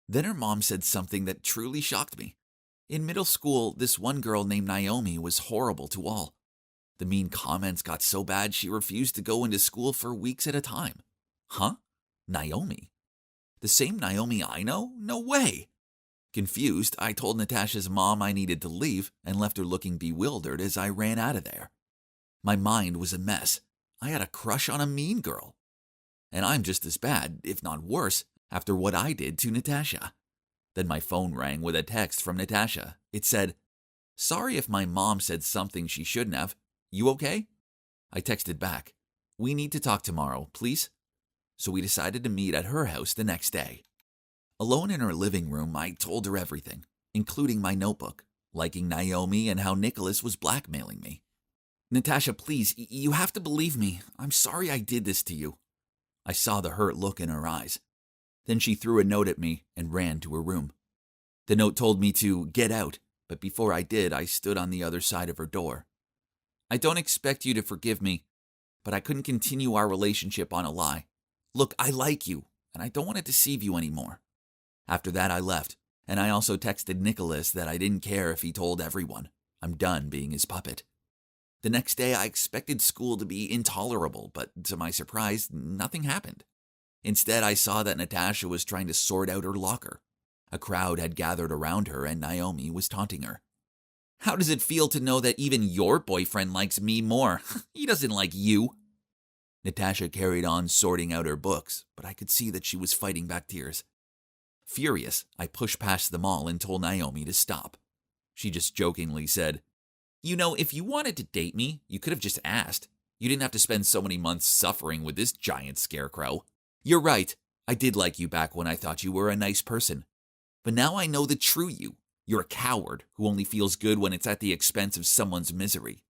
Then her mom said something that truly shocked me. In middle school, this one girl named Naomi was horrible to all. The mean comments got so bad she refused to go into school for weeks at a time. Huh? Naomi? The same Naomi I know? No way! Confused, I told Natasha's mom I needed to leave and left her looking bewildered as I ran out of there. My mind was a mess. I had a crush on a mean girl. And I'm just as bad, if not worse, after what I did to Natasha. Then my phone rang with a text from Natasha. It said, "Sorry if my mom said something she shouldn't have. You okay?" I texted back, "We need to talk tomorrow, please." So we decided to meet at her house the next day. Alone in her living room, I told her everything, including my notebook, liking Naomi and how Nicholas was blackmailing me. "Natasha, please, you have to believe me. I'm sorry I did this to you." I saw the hurt look in her eyes. Then she threw a note at me and ran to her room. The note told me to get out, but before I did, I stood on the other side of her door. "I don't expect you to forgive me, but I couldn't continue our relationship on a lie. Look, I like you, and I don't want to deceive you anymore." After that, I left, and I also texted Nicholas that I didn't care if he told everyone. I'm done being his puppet. The next day, I expected school to be intolerable, but to my surprise, nothing happened. Instead, I saw that Natasha was trying to sort out her locker. A crowd had gathered around her, and Naomi was taunting her. "How does it feel to know that even your boyfriend likes me more? He doesn't like you." Natasha carried on sorting out her books, but I could see that she was fighting back tears. Furious, I pushed past them all and told Naomi to stop. She just jokingly said, "You know, if you wanted to date me, you could have just asked. You didn't have to spend so many months suffering with this giant scarecrow. You're right, I did like you back when I thought you were a nice person. But now I know the true you. You're a coward who only feels good when it's at the expense of someone's misery.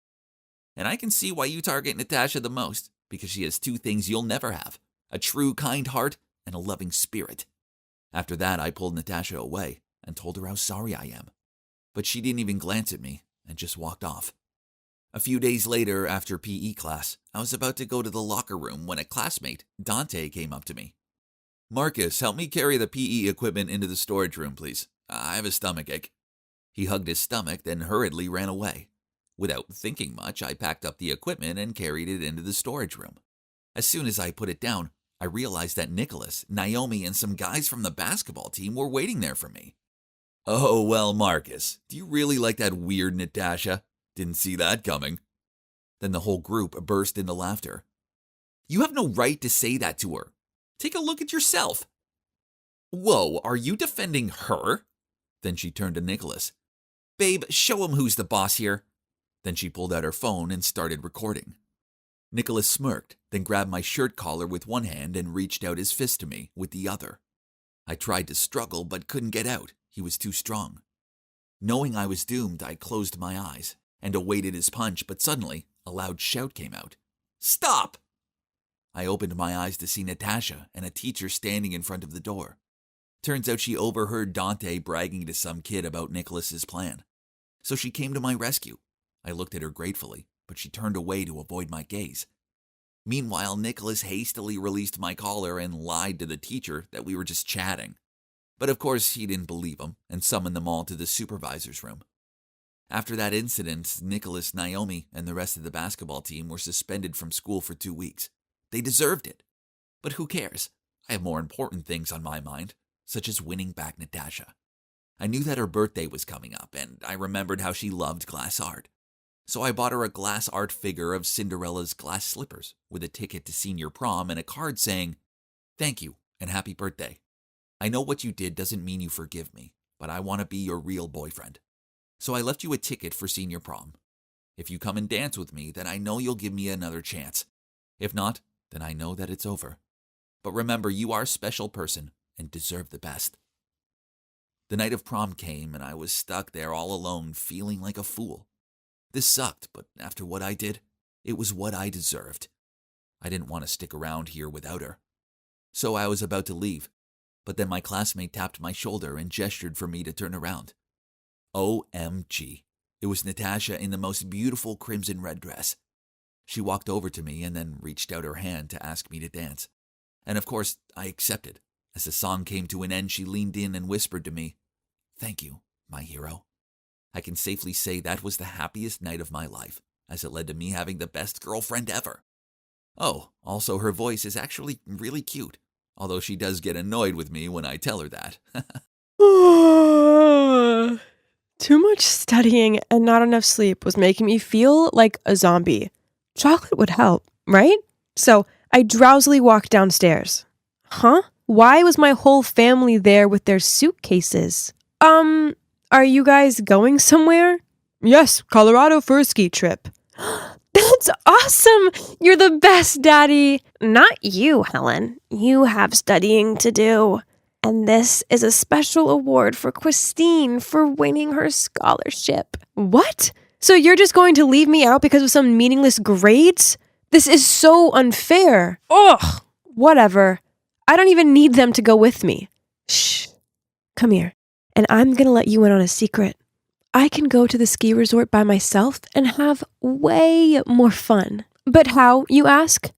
And I can see why you target Natasha the most, because she has two things you'll never have, a true kind heart and a loving spirit." After that, I pulled Natasha away and told her how sorry I am. But she didn't even glance at me and just walked off. A few days later, after PE class, I was about to go to the locker room when a classmate, Dante, came up to me. "Marcus, help me carry the PE equipment into the storage room, please. I have a stomachache." He hugged his stomach, then hurriedly ran away. Without thinking much, I packed up the equipment and carried it into the storage room. As soon as I put it down, I realized that Nicholas, Naomi, and some guys from the basketball team were waiting there for me. "Oh, well, Marcus, do you really like that weird Natasha? Didn't see that coming." Then the whole group burst into laughter. "You have no right to say that to her. Take a look at yourself." "Whoa, are you defending her?" Then she turned to Nicholas. "Babe, show him who's the boss here." Then she pulled out her phone and started recording. Nicholas smirked, then grabbed my shirt collar with one hand and reached out his fist to me with the other. I tried to struggle but couldn't get out. He was too strong. Knowing I was doomed, I closed my eyes and awaited his punch, but suddenly a loud shout came out. "Stop!" I opened my eyes to see Natasha and a teacher standing in front of the door. Turns out she overheard Dante bragging to some kid about Nicholas's plan. So she came to my rescue. I looked at her gratefully, but she turned away to avoid my gaze. Meanwhile, Nicholas hastily released my collar and lied to the teacher that we were just chatting. But of course, he didn't believe him and summoned them all to the supervisor's room. After that incident, Nicholas, Naomi, and the rest of the basketball team were suspended from school for 2 weeks. They deserved it. But who cares? I have more important things on my mind, such as winning back Natasha. I knew that her birthday was coming up, and I remembered how she loved glass art. So I bought her a glass art figure of Cinderella's glass slippers with a ticket to senior prom and a card saying, "Thank you and happy birthday. I know what you did doesn't mean you forgive me, but I want to be your real boyfriend. So I left you a ticket for senior prom. If you come and dance with me, then I know you'll give me another chance. If not, then I know that it's over. But remember, you are a special person and deserve the best." The night of prom came and I was stuck there all alone, feeling like a fool. This sucked, but after what I did, it was what I deserved. I didn't want to stick around here without her. So I was about to leave, but then my classmate tapped my shoulder and gestured for me to turn around. OMG. It was Natasha in the most beautiful crimson red dress. She walked over to me and then reached out her hand to ask me to dance. And of course, I accepted. As the song came to an end, she leaned in and whispered to me, "Thank you, my hero." I can safely say that was the happiest night of my life, as it led to me having the best girlfriend ever. Oh, also her voice is actually really cute, although she does get annoyed with me when I tell her that. Too much studying and not enough sleep was making me feel like a zombie. Chocolate would help, right? So I drowsily walked downstairs. Huh? Why was my whole family there with their suitcases? Are you guys going somewhere? Yes, Colorado for a ski trip. That's awesome! You're the best, Daddy! Not you, Helen. You have studying to do. And this is a special award for Christine for winning her scholarship. What? So you're just going to leave me out because of some meaningless grades? This is so unfair. Ugh! Whatever. I don't even need them to go with me. Shh. Come here. And I'm gonna let you in on a secret. I can go to the ski resort by myself and have way more fun. But how, you ask?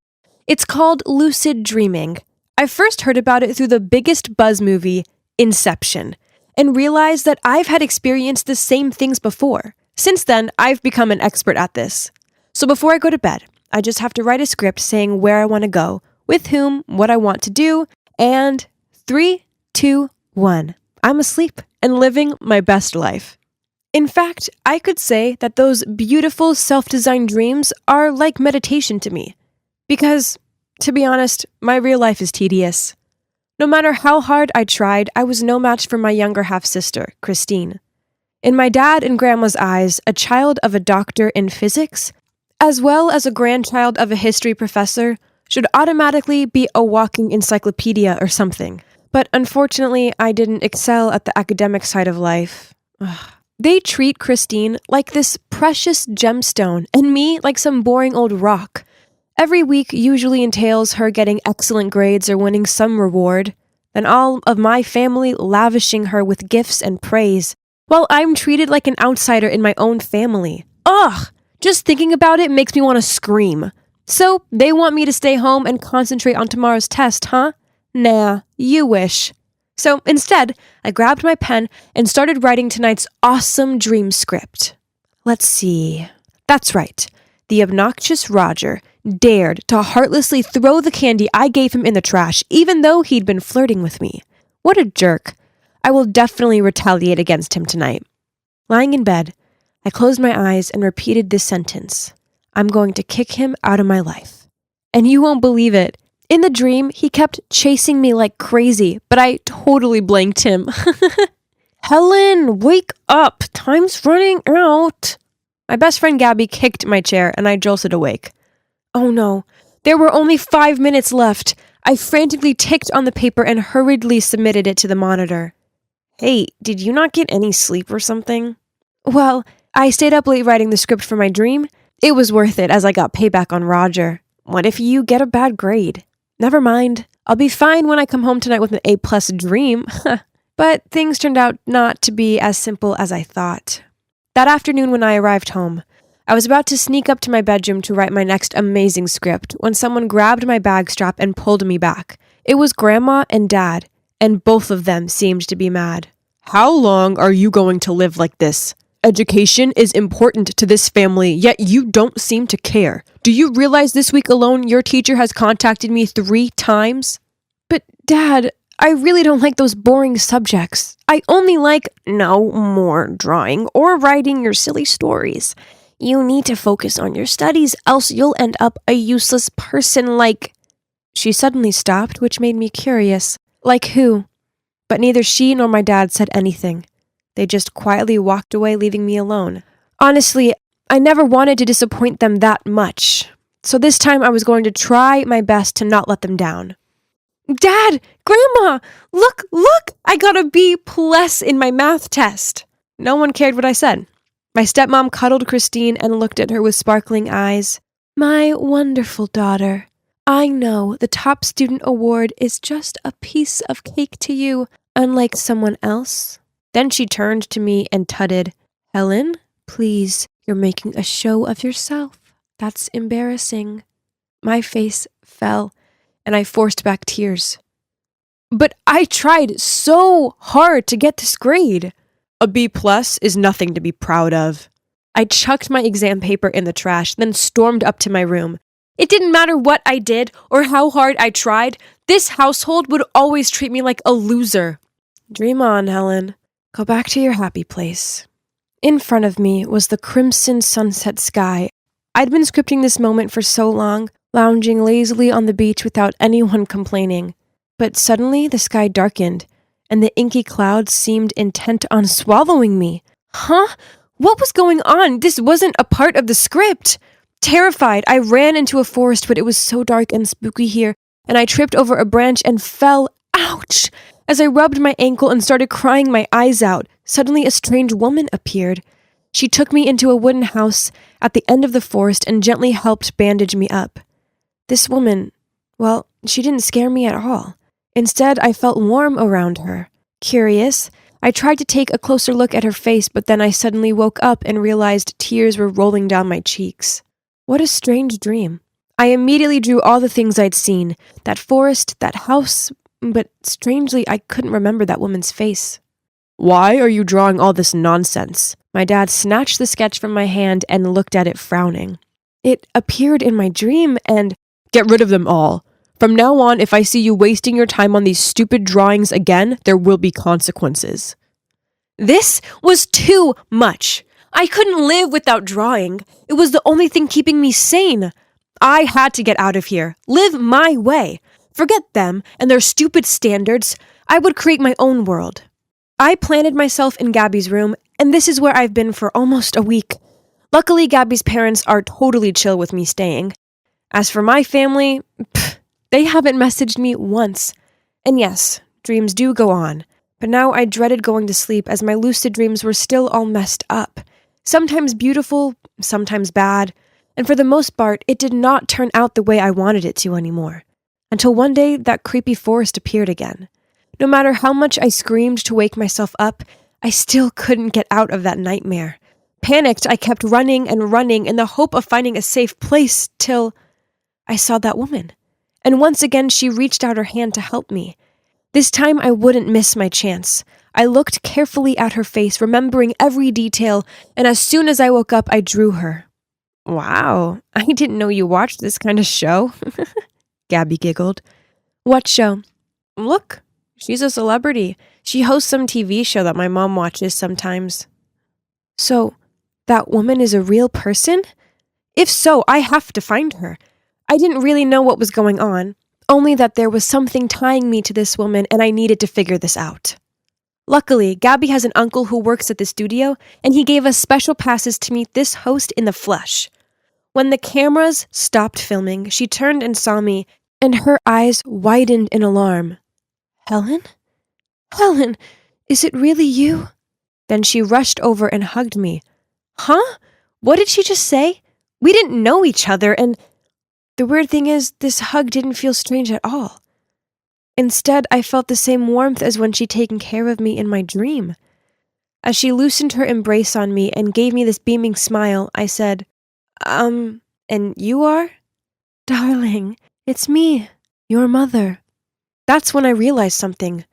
It's called lucid dreaming. I first heard about it through the biggest buzz movie, Inception, and realized that I've had experienced the same things before. Since then, I've become an expert at this. So before I go to bed, I just have to write a script saying where I want to go, with whom, what I want to do, and 3, 2, 1. I'm asleep and living my best life. In fact, I could say that those beautiful self-designed dreams are like meditation to me. Because, to be honest, my real life is tedious. No matter how hard I tried, I was no match for my younger half-sister, Christine. In my dad and grandma's eyes, a child of a doctor in physics, as well as a grandchild of a history professor, should automatically be a walking encyclopedia or something. But unfortunately, I didn't excel at the academic side of life. Ugh. They treat Christine like this precious gemstone and me like some boring old rock. Every week usually entails her getting excellent grades or winning some reward, then all of my family lavishing her with gifts and praise, while I'm treated like an outsider in my own family. Ugh! Just thinking about it makes me want to scream. So, they want me to stay home and concentrate on tomorrow's test, huh? Nah, you wish. So instead, I grabbed my pen and started writing tonight's awesome dream script. Let's see. That's right. The obnoxious Roger dared to heartlessly throw the candy I gave him in the trash, even though he'd been flirting with me. What a jerk. I will definitely retaliate against him tonight. Lying in bed, I closed my eyes and repeated this sentence. I'm going to kick him out of my life. And you won't believe it. In the dream, he kept chasing me like crazy, but I totally blanked him. Helen, wake up! Time's running out! My best friend Gabby kicked my chair and I jolted awake. Oh no, there were only 5 minutes left. I frantically ticked on the paper and hurriedly submitted it to the monitor. Hey, did you not get any sleep or something? Well, I stayed up late writing the script for my dream. It was worth it as I got payback on Roger. What if you get a bad grade? Never mind. I'll be fine when I come home tonight with an A+ dream. But things turned out not to be as simple as I thought. That afternoon when I arrived home, I was about to sneak up to my bedroom to write my next amazing script when someone grabbed my bag strap and pulled me back. It was Grandma and Dad, and both of them seemed to be mad. How long are you going to live like this? Education is important to this family, yet you don't seem to care. Do you realize this week alone your teacher has contacted me 3 times? But Dad, I really don't like those boring subjects. I only like no more drawing or writing your silly stories. You need to focus on your studies, else you'll end up a useless person like... She suddenly stopped, which made me curious. Like who? But neither she nor my dad said anything. They just quietly walked away, leaving me alone. Honestly, I never wanted to disappoint them that much. So this time I was going to try my best to not let them down. Dad! Grandma! Look! I got a B+ in my math test. No one cared what I said. My stepmom cuddled Christine and looked at her with sparkling eyes. My wonderful daughter. I know the top student award is just a piece of cake to you, unlike someone else. Then she turned to me and tutted, Helen, please, you're making a show of yourself. That's embarrassing. My face fell, and I forced back tears. But I tried so hard to get this grade. A B+ is nothing to be proud of. I chucked my exam paper in the trash, then stormed up to my room. It didn't matter what I did or how hard I tried. This household would always treat me like a loser. Dream on, Helen. Go back to your happy place. In front of me was the crimson sunset sky. I'd been scripting this moment for so long, lounging lazily on the beach without anyone complaining. But suddenly the sky darkened, and the inky clouds seemed intent on swallowing me. Huh? What was going on? This wasn't a part of the script. Terrified, I ran into a forest, but it was so dark and spooky here, and I tripped over a branch and fell. Ouch! As I rubbed my ankle and started crying my eyes out, suddenly a strange woman appeared. She took me into a wooden house at the end of the forest and gently helped bandage me up. This woman, well, she didn't scare me at all. Instead, I felt warm around her. Curious, I tried to take a closer look at her face, but then I suddenly woke up and realized tears were rolling down my cheeks. What a strange dream. I immediately drew all the things I'd seen, that forest, that house, but strangely, I couldn't remember that woman's face. Why are you drawing all this nonsense? My dad snatched the sketch from my hand and looked at it frowning. It appeared in my dream and... Get rid of them all. From now on, if I see you wasting your time on these stupid drawings again, there will be consequences. This was too much. I couldn't live without drawing. It was the only thing keeping me sane. I had to get out of here, live my way. Forget them and their stupid standards. I would create my own world. I planted myself in Gabby's room, and this is where I've been for almost a week. Luckily, Gabby's parents are totally chill with me staying. As for my family, they haven't messaged me once. And yes, dreams do go on, but now I dreaded going to sleep as my lucid dreams were still all messed up. Sometimes beautiful, sometimes bad, and for the most part, it did not turn out the way I wanted it to anymore. Until one day, that creepy forest appeared again. No matter how much I screamed to wake myself up, I still couldn't get out of that nightmare. Panicked, I kept running and running in the hope of finding a safe place till I saw that woman. And once again, she reached out her hand to help me. This time, I wouldn't miss my chance. I looked carefully at her face, remembering every detail, and as soon as I woke up, I drew her. Wow, I didn't know you watched this kind of show. Gabby giggled. What show? Look, she's a celebrity. She hosts some TV show that my mom watches sometimes. So, that woman is a real person? If so, I have to find her. I didn't really know what was going on, only that there was something tying me to this woman and I needed to figure this out. Luckily, Gabby has an uncle who works at the studio, and he gave us special passes to meet this host in the flesh. When the cameras stopped filming, she turned and saw me, and her eyes widened in alarm. Helen? Helen, is it really you? Then she rushed over and hugged me. Huh? What did she just say? We didn't know each other, and the weird thing is, this hug didn't feel strange at all. Instead, I felt the same warmth as when she'd taken care of me in my dream. As she loosened her embrace on me and gave me this beaming smile, I said, and you are? Darling, it's me, your mother. That's when I realized something.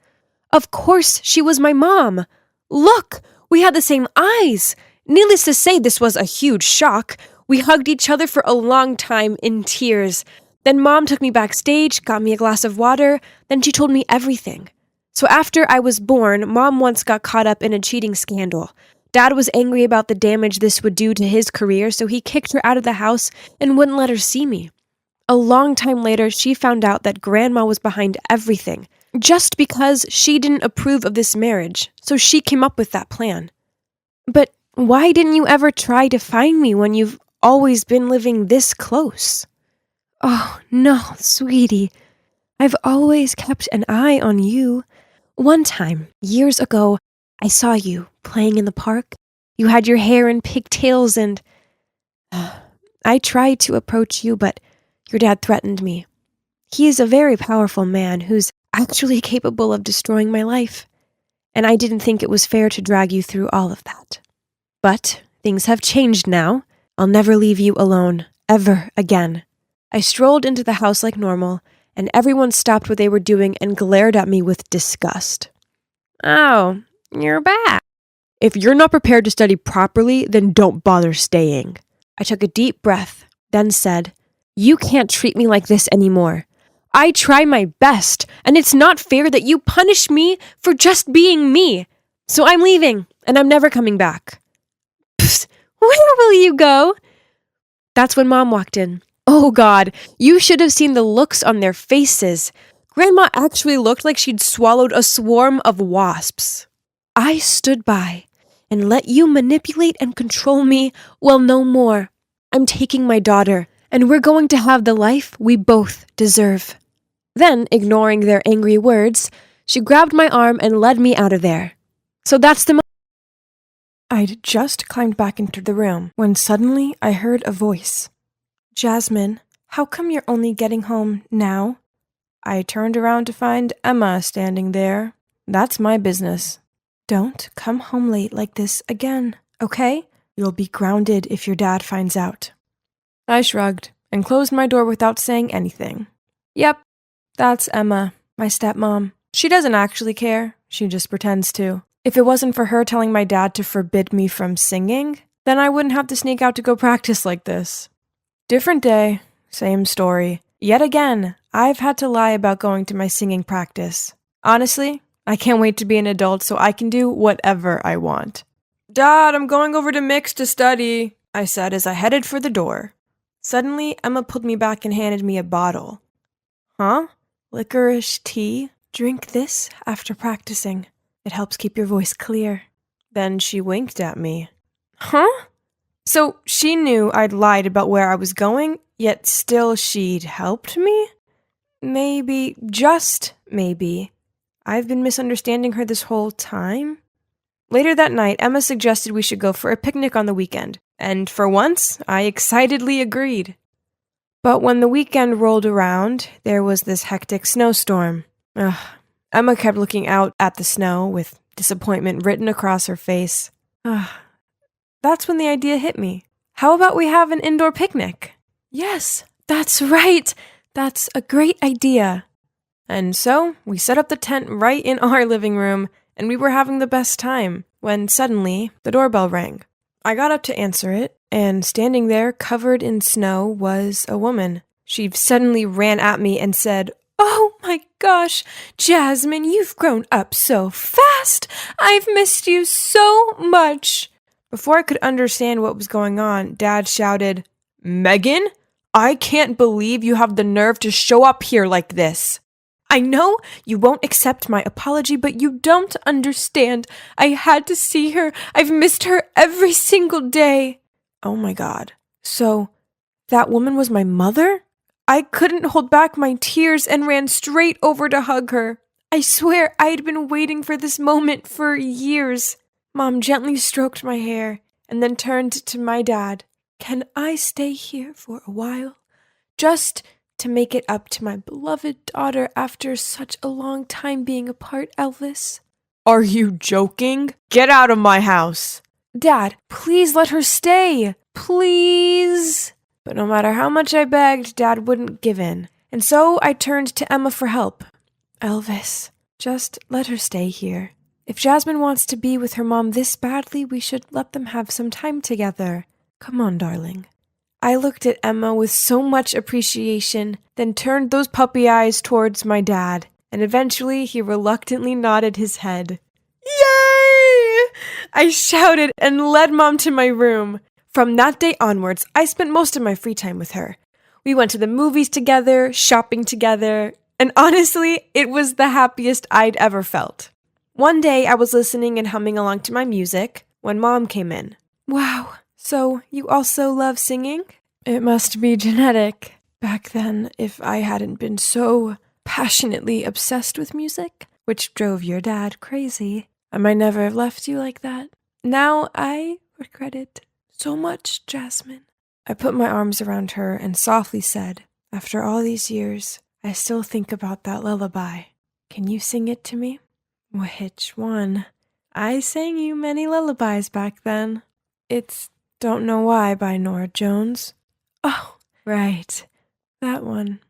Of course, she was my mom. Look, we had the same eyes. Needless to say, this was a huge shock. We hugged each other for a long time in tears. Then Mom took me backstage, got me a glass of water, then she told me everything. So after I was born, Mom once got caught up in a cheating scandal. Dad was angry about the damage this would do to his career, so he kicked her out of the house and wouldn't let her see me. A long time later, she found out that Grandma was behind everything, just because she didn't approve of this marriage, so she came up with that plan. But why didn't you ever try to find me when you've always been living this close? Oh, no, sweetie. I've always kept an eye on you. One time, years ago, I saw you playing in the park. You had your hair in pigtails and... I tried to approach you, but your dad threatened me. He is a very powerful man who's actually capable of destroying my life. And I didn't think it was fair to drag you through all of that. But things have changed now. I'll never leave you alone, ever again. I strolled into the house like normal, and everyone stopped what they were doing and glared at me with disgust. Oh, you're back. If you're not prepared to study properly, then don't bother staying. I took a deep breath, then said, You can't treat me like this anymore. I try my best, and it's not fair that you punish me for just being me. So I'm leaving, and I'm never coming back. Psst, where will you go? That's when Mom walked in. Oh God, you should have seen the looks on their faces. Grandma actually looked like she'd swallowed a swarm of wasps. I stood by and let you manipulate and control me. Well, no more. I'm taking my daughter, and we're going to have the life we both deserve. Then, ignoring their angry words, she grabbed my arm and led me out of there. So that's the I'd just climbed back into the room when suddenly I heard a voice. Jasmine, how come you're only getting home now? I turned around to find Emma standing there. That's my business. Don't come home late like this again, okay? You'll be grounded if your dad finds out. I shrugged and closed my door without saying anything. Yep, that's Emma, my stepmom. She doesn't actually care. She just pretends to. If it wasn't for her telling my dad to forbid me from singing, then I wouldn't have to sneak out to go practice like this. Different day, same story. Yet again, I've had to lie about going to my singing practice. Honestly, I can't wait to be an adult so I can do whatever I want. Dad, I'm going over to Mix to study, I said as I headed for the door. Suddenly, Emma pulled me back and handed me a bottle. Huh? Licorice tea? Drink this after practicing. It helps keep your voice clear. Then she winked at me. Huh? So she knew I'd lied about where I was going, yet still she'd helped me? Maybe, just maybe, I've been misunderstanding her this whole time? Later that night, Emma suggested we should go for a picnic on the weekend, and for once, I excitedly agreed. But when the weekend rolled around, there was this hectic snowstorm. Emma kept looking out at the snow with disappointment written across her face. That's when the idea hit me. How about we have an indoor picnic? Yes, that's right. That's a great idea. And so we set up the tent right in our living room, and we were having the best time when suddenly the doorbell rang. I got up to answer it, and standing there covered in snow was a woman. She suddenly ran at me and said, "Oh my gosh, Jasmine, you've grown up so fast. I've missed you so much." Before I could understand what was going on, Dad shouted, "Megan, I can't believe you have the nerve to show up here like this. I know you won't accept my apology, but you don't understand. I had to see her. I've missed her every single day." Oh my God. So, that woman was my mother? I couldn't hold back my tears and ran straight over to hug her. I swear I'd been waiting for this moment for years. Mom gently stroked my hair and then turned to my dad. "Can I stay here for a while? Just to make it up to my beloved daughter after such a long time being apart, Elvis?" "Are you joking? Get out of my house!" "Dad, please let her stay. Please." But no matter how much I begged, Dad wouldn't give in. And so I turned to Emma for help. "Elvis, just let her stay here. If Jasmine wants to be with her mom this badly, we should let them have some time together. Come on, darling." I looked at Emma with so much appreciation, then turned those puppy eyes towards my dad, and eventually he reluctantly nodded his head. "Yay!" I shouted and led Mom to my room. From that day onwards, I spent most of my free time with her. We went to the movies together, shopping together, and honestly, it was the happiest I'd ever felt. One day, I was listening and humming along to my music when Mom came in. "Wow, so you also love singing?" It must be genetic. Back then, if I hadn't been so passionately obsessed with music, which drove your dad crazy, I might never have left you like that. Now I regret it so much, Jasmine. I put my arms around her and softly said, "After all these years, I still think about that lullaby. Can you sing it to me?" "Which one?" "I sang you many lullabies back then. It's Don't Know Why by Nora Jones." "Oh, right. That one."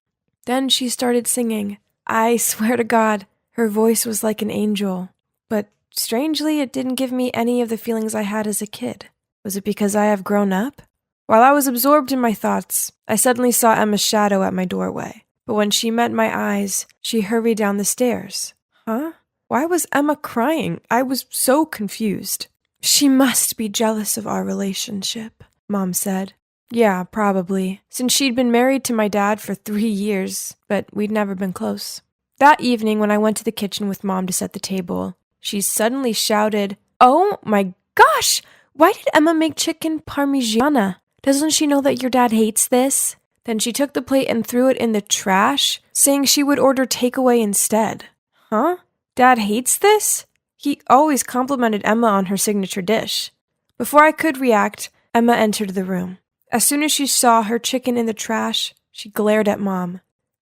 Then she started singing. I swear to God, her voice was like an angel. But strangely, it didn't give me any of the feelings I had as a kid. Was it because I have grown up? While I was absorbed in my thoughts, I suddenly saw Emma's shadow at my doorway. But when she met my eyes, she hurried down the stairs. Huh? Why was Emma crying? I was so confused. "She must be jealous of our relationship," Mom said. Yeah, probably, since she'd been married to my dad for 3 years, but we'd never been close. That evening, when I went to the kitchen with Mom to set the table, she suddenly shouted, "Oh my gosh! Why did Emma make chicken parmigiana? Doesn't she know that your dad hates this?" Then she took the plate and threw it in the trash, saying she would order takeaway instead. Huh? Dad hates this? He always complimented Emma on her signature dish. Before I could react, Emma entered the room. As soon as she saw her chicken in the trash, she glared at Mom.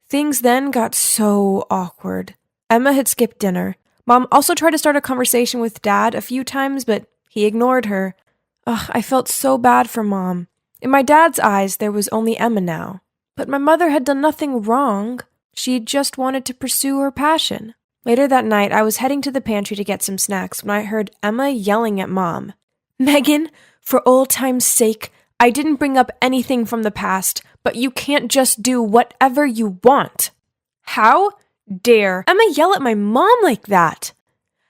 Things then got so awkward. Emma had skipped dinner. Mom also tried to start a conversation with Dad a few times, but he ignored her. I felt so bad for Mom. In my dad's eyes, there was only Emma now. But my mother had done nothing wrong. She just wanted to pursue her passion. Later that night, I was heading to the pantry to get some snacks when I heard Emma yelling at Mom. "Megan, for old time's sake, I didn't bring up anything from the past, but you can't just do whatever you want." How dare Emma yell at my mom like that?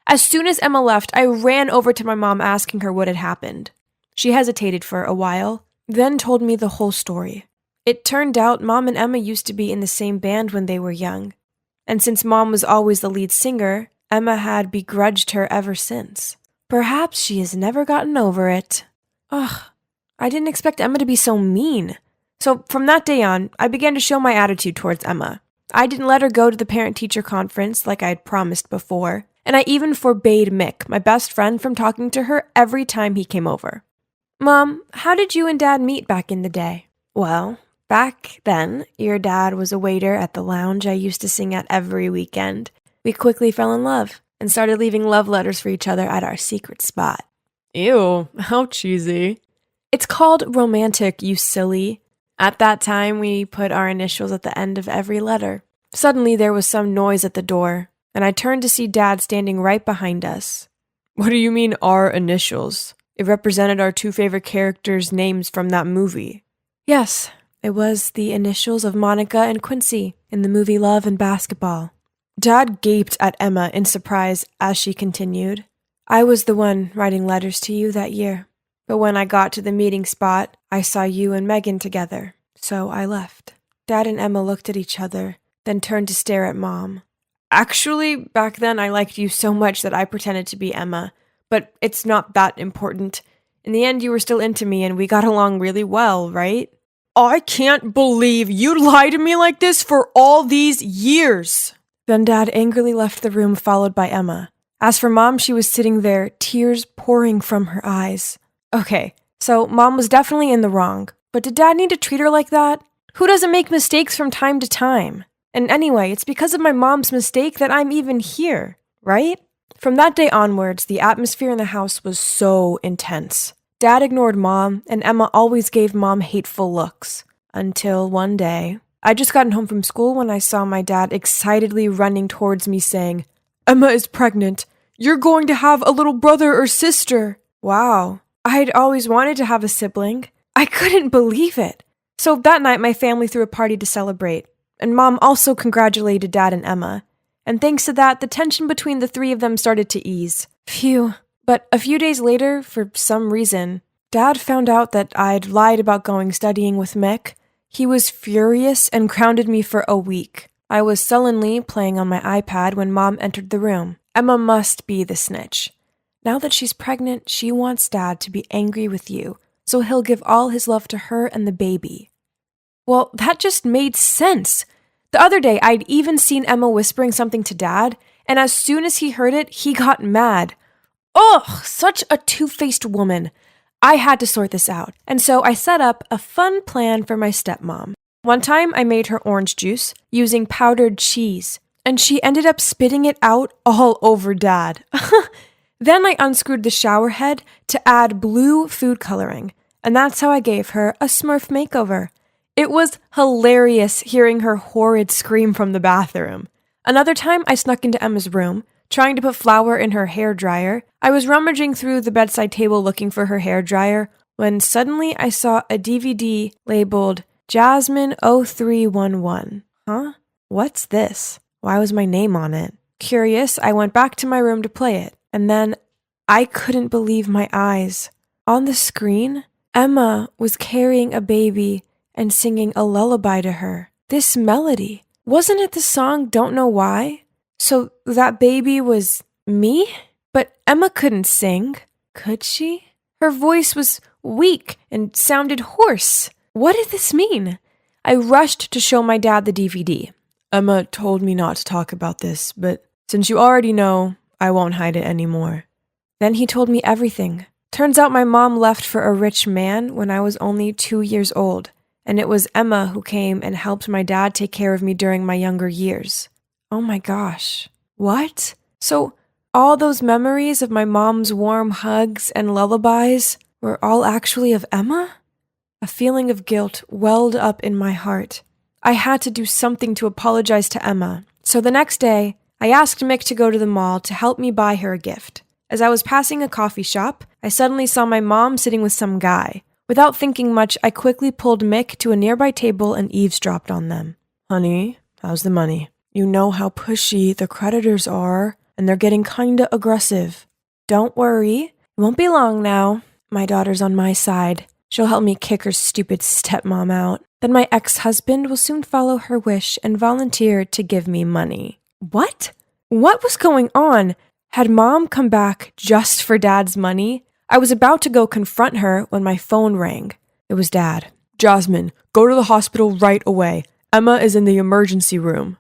As soon as Emma left, I ran over to my mom asking her what had happened. She hesitated for a while, then told me the whole story. It turned out Mom and Emma used to be in the same band when they were young. And since Mom was always the lead singer, Emma had begrudged her ever since. Perhaps she has never gotten over it. I didn't expect Emma to be so mean. So from that day on, I began to show my attitude towards Emma. I didn't let her go to the parent-teacher conference like I had promised before, and I even forbade Mick, my best friend, from talking to her every time he came over. Mom, how did you and Dad meet back in the day? Well, back then, your dad was a waiter at the lounge I used to sing at every weekend. We quickly fell in love and started leaving love letters for each other at our secret spot. Ew, how cheesy. It's called romantic, you silly. At that time, we put our initials at the end of every letter. Suddenly, there was some noise at the door, and I turned to see Dad standing right behind us. What do you mean, our initials? It represented our two favorite characters' names from that movie. Yes, it was the initials of Monica and Quincy in the movie Love and Basketball. Dad gaped at Emma in surprise as she continued. I was the one writing letters to you that year. But when I got to the meeting spot, I saw you and Megan together, so I left. Dad and Emma looked at each other, then turned to stare at Mom. Actually, back then I liked you so much that I pretended to be Emma, but it's not that important. In the end, you were still into me and we got along really well, right? I can't believe you'd lie to me like this for all these years! Then Dad angrily left the room, followed by Emma. As for Mom, she was sitting there, tears pouring from her eyes. Okay, so Mom was definitely in the wrong, but did Dad need to treat her like that? Who doesn't make mistakes from time to time? And anyway, it's because of my mom's mistake that I'm even here, right? From that day onwards, the atmosphere in the house was so intense. Dad ignored Mom, and Emma always gave Mom hateful looks. Until one day, I'd just gotten home from school when I saw my dad excitedly running towards me saying, "Emma is pregnant. You're going to have a little brother or sister." Wow. I'd always wanted to have a sibling. I couldn't believe it. So that night, my family threw a party to celebrate, and Mom also congratulated Dad and Emma. And thanks to that, the tension between the three of them started to ease. Phew. But a few days later, for some reason, Dad found out that I'd lied about going studying with Mick. He was furious and grounded me for a week. I was sullenly playing on my iPad when Mom entered the room. Emma must be the snitch. Now that she's pregnant, she wants Dad to be angry with you, so he'll give all his love to her and the baby. Well, that just made sense. The other day, I'd even seen Emma whispering something to Dad, and as soon as he heard it, he got mad. Ugh, such a two-faced woman. I had to sort this out, and so I set up a fun plan for my stepmom. One time, I made her orange juice using powdered cheese, and she ended up spitting it out all over Dad. Then I unscrewed the shower head to add blue food coloring, and that's how I gave her a Smurf makeover. It was hilarious hearing her horrid scream from the bathroom. Another time, I snuck into Emma's room, trying to put flour in her hairdryer. I was rummaging through the bedside table looking for her hairdryer when suddenly I saw a DVD labeled Jasmine 0311. Huh? What's this? Why was my name on it? Curious, I went back to my room to play it. And then I couldn't believe my eyes. On the screen, Emma was carrying a baby and singing a lullaby to her. This melody, Wasn't it the song Don't Know Why? So that baby was me? But Emma couldn't sing, could she? Her voice was weak and sounded hoarse. What did this mean? I rushed to show my dad the DVD. Emma told me not to talk about this, but since you already know, I won't hide it anymore. Then he told me everything. Turns out my mom left for a rich man when I was only 2 years old, and it was Emma who came and helped my dad take care of me during my younger years. Oh my gosh. What? So all those memories of my mom's warm hugs and lullabies were all actually of Emma? A feeling of guilt welled up in my heart. I had to do something to apologize to Emma, so the next day, I asked Mick to go to the mall to help me buy her a gift. As I was passing a coffee shop, I suddenly saw my mom sitting with some guy. Without thinking much, I quickly pulled Mick to a nearby table and eavesdropped on them. Honey, how's the money? You know how pushy the creditors are, and they're getting kinda aggressive. Don't worry, it won't be long now. My daughter's on my side. She'll help me kick her stupid stepmom out. Then my ex-husband will soon follow her wish and volunteer to give me money. What? What was going on? Had Mom come back just for Dad's money? I was about to go confront her when my phone rang. It was Dad. Jasmine, go to the hospital right away. Emma is in the emergency room.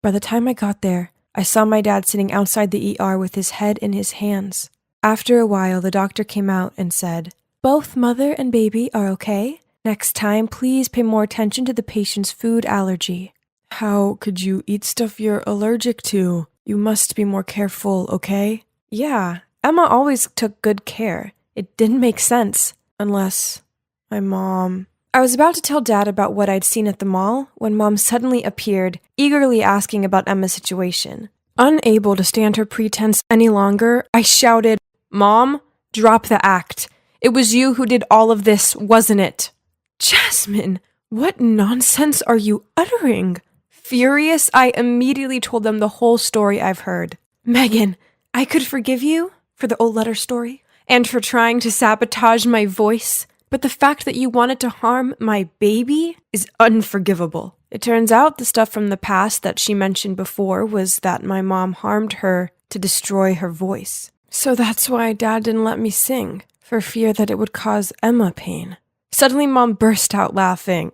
By the time I got there, I saw my dad sitting outside the ER with his head in his hands. After a while, the doctor came out and said, "Both mother and baby are okay. Next time, please pay more attention to the patient's food allergy." How could you eat stuff you're allergic to? You must be more careful, okay? Yeah, Emma always took good care. It didn't make sense. Unless my mom... I was about to tell Dad about what I'd seen at the mall when Mom suddenly appeared, eagerly asking about Emma's situation. Unable to stand her pretense any longer, I shouted, "Mom, drop the act. It was you who did all of this, wasn't it?" Jasmine, what nonsense are you uttering? Furious, I immediately told them the whole story I've heard. Megan, I could forgive you for the old letter story and for trying to sabotage my voice, but the fact that you wanted to harm my baby is unforgivable. It turns out the stuff from the past that she mentioned before was that my mom harmed her to destroy her voice. So that's why Dad didn't let me sing, for fear that it would cause Emma pain. Suddenly, Mom burst out laughing.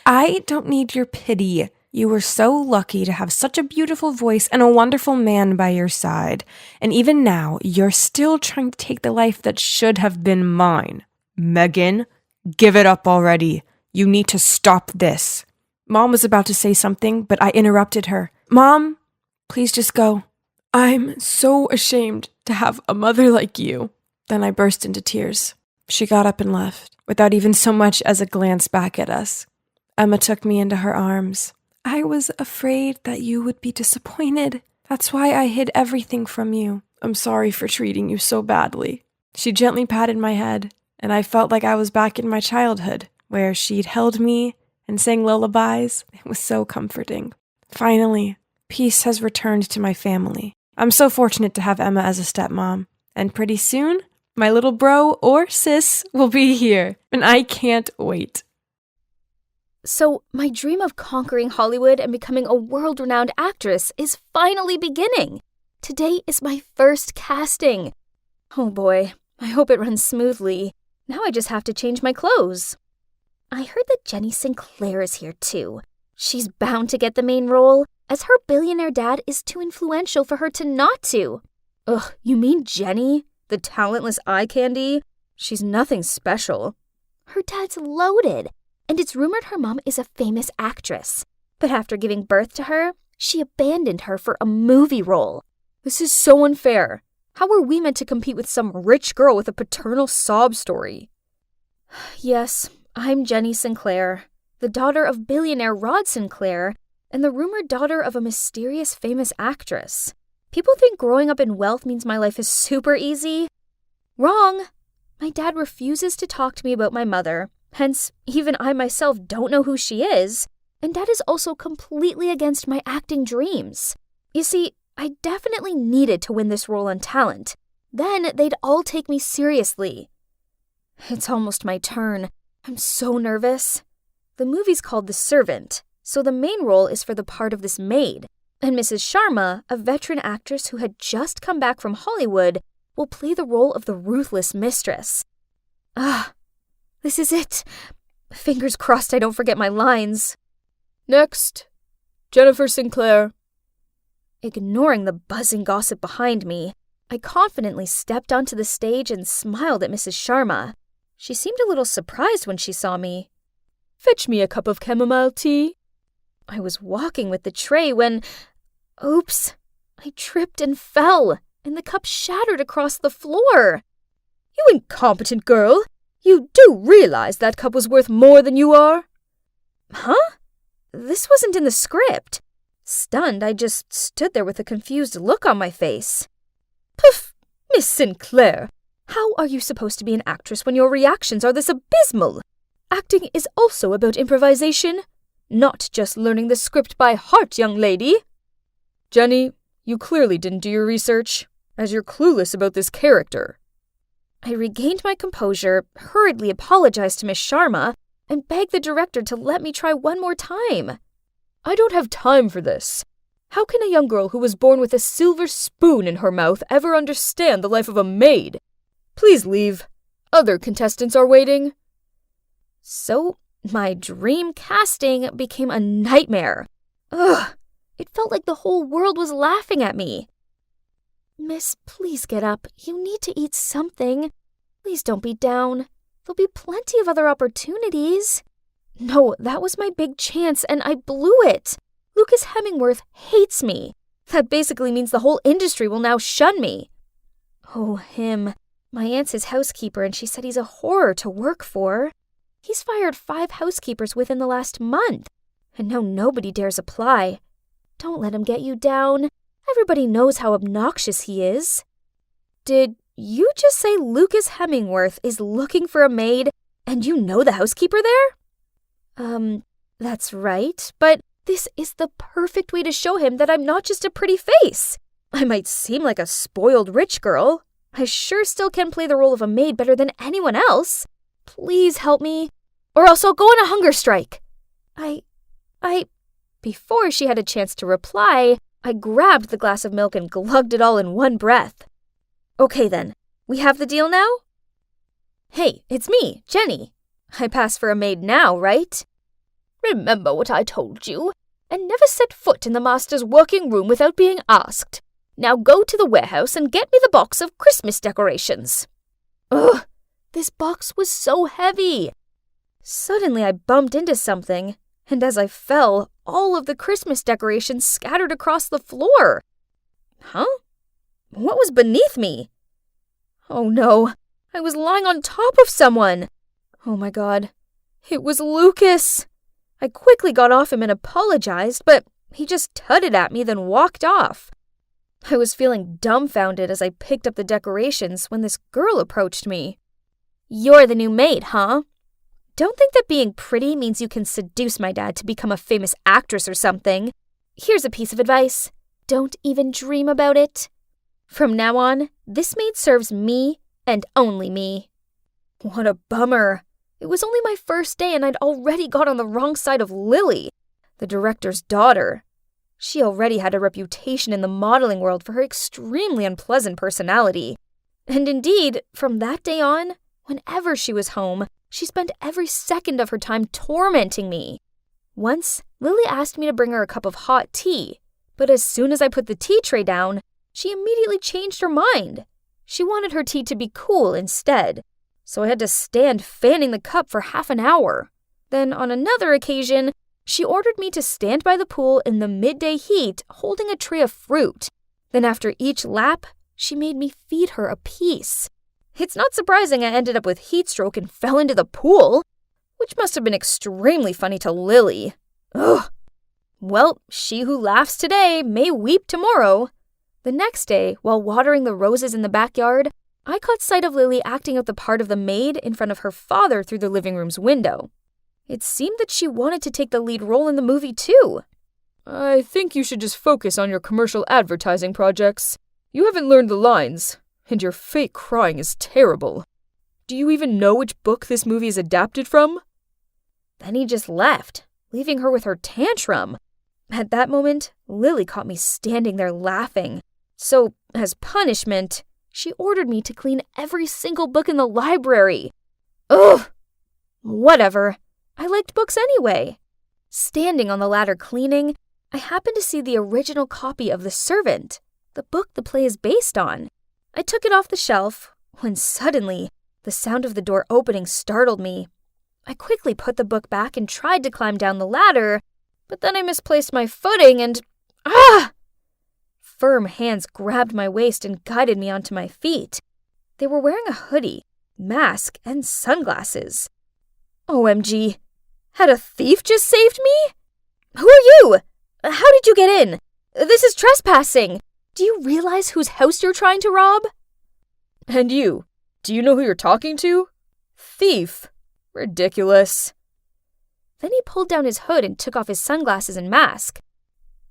I don't need your pity. You were so lucky to have such a beautiful voice and a wonderful man by your side. And even now, you're still trying to take the life that should have been mine. Megan, give it up already. You need to stop this. Mom was about to say something, but I interrupted her. Mom, please just go. I'm so ashamed to have a mother like you. Then I burst into tears. She got up and left, without even so much as a glance back at us. Emma took me into her arms. I was afraid that you would be disappointed. That's why I hid everything from you. I'm sorry for treating you so badly. She gently patted my head, and I felt like I was back in my childhood, where she'd held me and sang lullabies. It was so comforting. Finally, peace has returned to my family. I'm so fortunate to have Emma as a stepmom, and pretty soon, my little bro or sis will be here, and I can't wait. So, my dream of conquering Hollywood and becoming a world-renowned actress is finally beginning. Today is my first casting. Oh boy, I hope it runs smoothly. Now I just have to change my clothes. I heard that Jenny Sinclair is here too. She's bound to get the main role, as her billionaire dad is too influential for her to not to. Ugh, you mean Jenny? The talentless eye candy? She's nothing special. Her dad's loaded, and it's rumored her mom is a famous actress. But after giving birth to her, she abandoned her for a movie role. This is so unfair. How are we meant to compete with some rich girl with a paternal sob story? Yes, I'm Jenny Sinclair, the daughter of billionaire Rod Sinclair, and the rumored daughter of a mysterious famous actress. People think growing up in wealth means my life is super easy. Wrong! My dad refuses to talk to me about my mother, hence, even I myself don't know who she is, and Dad is also completely against my acting dreams. You see, I definitely needed to win this role on talent. Then they'd all take me seriously. It's almost my turn. I'm so nervous. The movie's called The Servant, so the main role is for the part of this maid, and Mrs. Sharma, a veteran actress who had just come back from Hollywood, will play the role of the ruthless mistress. This is it. Fingers crossed I don't forget my lines. Next, Jennifer Sinclair. Ignoring the buzzing gossip behind me, I confidently stepped onto the stage and smiled at Mrs. Sharma. She seemed a little surprised when she saw me. Fetch me a cup of chamomile tea. I was walking with the tray when... Oops! I tripped and fell, and the cup shattered across the floor. You incompetent girl! You do realize that cup was worth more than you are? Huh? This wasn't in the script. Stunned, I just stood there with a confused look on my face. Poof! Miss Sinclair, how are you supposed to be an actress when your reactions are this abysmal? Acting is also about improvisation, not just learning the script by heart, young lady. Jenny, you clearly didn't do your research, as you're clueless about this character. I regained my composure, hurriedly apologized to Miss Sharma, and begged the director to let me try one more time. I don't have time for this. How can a young girl who was born with a silver spoon in her mouth ever understand the life of a maid? Please leave. Other contestants are waiting. So, my dream casting became a nightmare. Ugh! It felt like the whole world was laughing at me. Miss, please get up. You need to eat something. Please don't be down. There'll be plenty of other opportunities. No, that was my big chance, and I blew it. Lucas Hemingworth hates me. That basically means the whole industry will now shun me. Oh, him. My aunt's his housekeeper, and she said he's a horror to work for. He's fired 5 housekeepers within the last month, and now nobody dares apply. Don't let him get you down. Everybody knows how obnoxious he is. Did you just say Lucas Hemingworth is looking for a maid, and you know the housekeeper there? That's right, but this is the perfect way to show him that I'm not just a pretty face. I might seem like a spoiled rich girl. I sure still can play the role of a maid better than anyone else. Please help me, or else I'll go on a hunger strike. Before she had a chance to reply, I grabbed the glass of milk and glugged it all in one breath. Okay then, we have the deal now? Hey, it's me, Jenny. I pass for a maid now, right? Remember what I told you, and never set foot in the master's working room without being asked. Now go to the warehouse and get me the box of Christmas decorations. Ugh, this box was so heavy. Suddenly I bumped into something, and as I fell, all of the Christmas decorations scattered across the floor. Huh? What was beneath me? Oh no, I was lying on top of someone. Oh my God, it was Lucas. I quickly got off him and apologized, but he just tutted at me, then walked off. I was feeling dumbfounded as I picked up the decorations when this girl approached me. You're the new maid, huh? Don't think that being pretty means you can seduce my dad to become a famous actress or something. Here's a piece of advice. Don't even dream about it. From now on, this maid serves me and only me. What a bummer. It was only my first day and I'd already got on the wrong side of Lily, the director's daughter. She already had a reputation in the modeling world for her extremely unpleasant personality. And indeed, from that day on, whenever she was home, she spent every second of her time tormenting me. Once, Lily asked me to bring her a cup of hot tea, but as soon as I put the tea tray down, she immediately changed her mind. She wanted her tea to be cool instead, so I had to stand fanning the cup for half an hour. Then on another occasion, she ordered me to stand by the pool in the midday heat holding a tray of fruit. Then after each lap, she made me feed her a piece. It's not surprising I ended up with heat stroke and fell into the pool, which must have been extremely funny to Lily. Ugh. Well, she who laughs today may weep tomorrow. The next day, while watering the roses in the backyard, I caught sight of Lily acting out the part of the maid in front of her father through the living room's window. It seemed that she wanted to take the lead role in the movie too. I think you should just focus on your commercial advertising projects. You haven't learned the lines, and your fake crying is terrible. Do you even know which book this movie is adapted from? Then he just left, leaving her with her tantrum. At that moment, Lily caught me standing there laughing. So, as punishment, she ordered me to clean every single book in the library. Ugh! Whatever. I liked books anyway. Standing on the ladder cleaning, I happened to see the original copy of The Servant, the book the play is based on. I took it off the shelf, when suddenly, the sound of the door opening startled me. I quickly put the book back and tried to climb down the ladder, but then I misplaced my footing and... Firm hands grabbed my waist and guided me onto my feet. They were wearing a hoodie, mask, and sunglasses. OMG, had a thief just saved me? Who are you? How did you get in? This is trespassing. Do you realize whose house you're trying to rob? And you, do you know who you're talking to? Thief. Ridiculous. Then he pulled down his hood and took off his sunglasses and mask.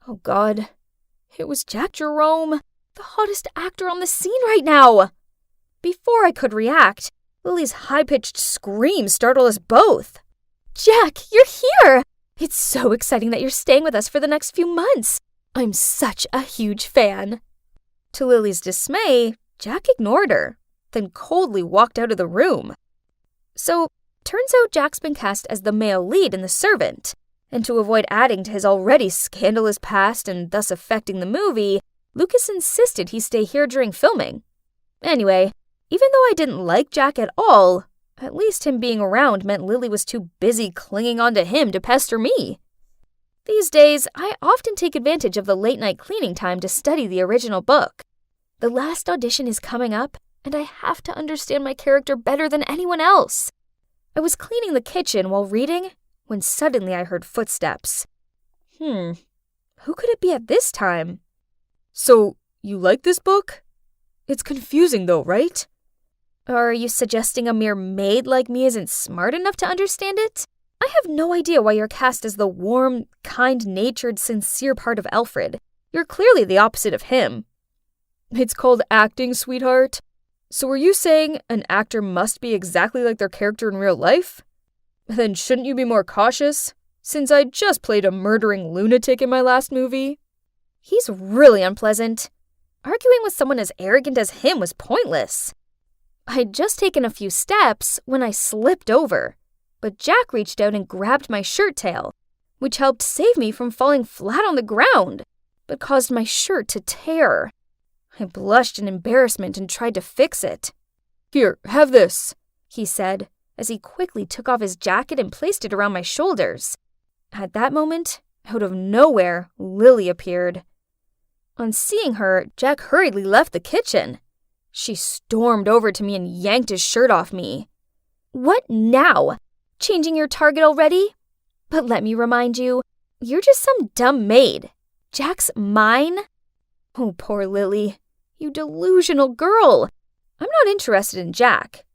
Oh God, it was Jack Jerome, the hottest actor on the scene right now. Before I could react, Lily's high-pitched scream startled us both. Jack, you're here! It's so exciting that you're staying with us for the next few months. I'm such a huge fan. To Lily's dismay, Jack ignored her, then coldly walked out of the room. So, turns out Jack's been cast as the male lead in The Servant, and to avoid adding to his already scandalous past and thus affecting the movie, Lucas insisted he stay here during filming. Anyway, even though I didn't like Jack at all, at least him being around meant Lily was too busy clinging onto him to pester me. These days, I often take advantage of the late-night cleaning time to study the original book. The last audition is coming up, and I have to understand my character better than anyone else. I was cleaning the kitchen while reading when suddenly I heard footsteps. Who could it be at this time? So, you like this book? It's confusing though, right? Are you suggesting a mere maid like me isn't smart enough to understand it? I have no idea why you're cast as the warm, kind-natured, sincere part of Alfred. You're clearly the opposite of him. It's called acting, sweetheart. So are you saying an actor must be exactly like their character in real life? Then shouldn't you be more cautious, since I just played a murdering lunatic in my last movie? He's really unpleasant. Arguing with someone as arrogant as him was pointless. I'd just taken a few steps when I slipped over, but Jack reached out and grabbed my shirt tail, which helped save me from falling flat on the ground, but caused my shirt to tear. I blushed in embarrassment and tried to fix it. Here, have this, he said, as he quickly took off his jacket and placed it around my shoulders. At that moment, out of nowhere, Lily appeared. On seeing her, Jack hurriedly left the kitchen. She stormed over to me and yanked his shirt off me. What now? Changing your target already? But let me remind you, you're just some dumb maid. Jack's mine? Oh, poor Lily. You delusional girl. I'm not interested in Jack,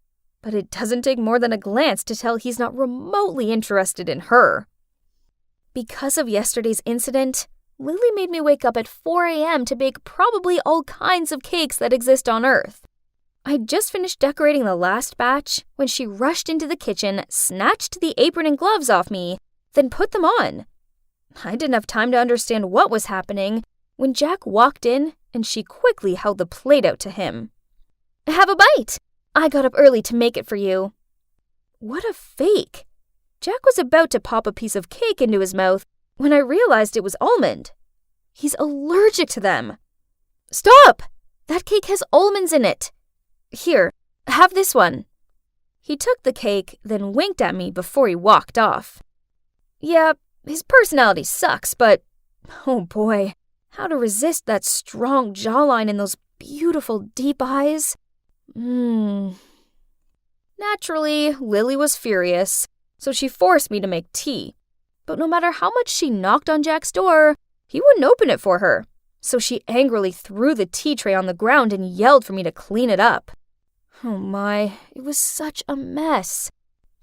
but it doesn't take more than a glance to tell he's not remotely interested in her. Because of yesterday's incident, Lily made me wake up at 4 a.m. to bake probably all kinds of cakes that exist on Earth. I'd just finished decorating the last batch when she rushed into the kitchen, snatched the apron and gloves off me, then put them on. I didn't have time to understand what was happening when Jack walked in and she quickly held the plate out to him. Have a bite! I got up early to make it for you. What a fake! Jack was about to pop a piece of cake into his mouth when I realized it was almond. He's allergic to them. Stop! That cake has almonds in it. Here, have this one. He took the cake, then winked at me before he walked off. Yeah, his personality sucks, but oh boy, how to resist that strong jawline and those beautiful deep eyes? Naturally, Lily was furious, so she forced me to make tea. But no matter how much she knocked on Jack's door, he wouldn't open it for her. So she angrily threw the tea tray on the ground and yelled for me to clean it up. Oh my, it was such a mess.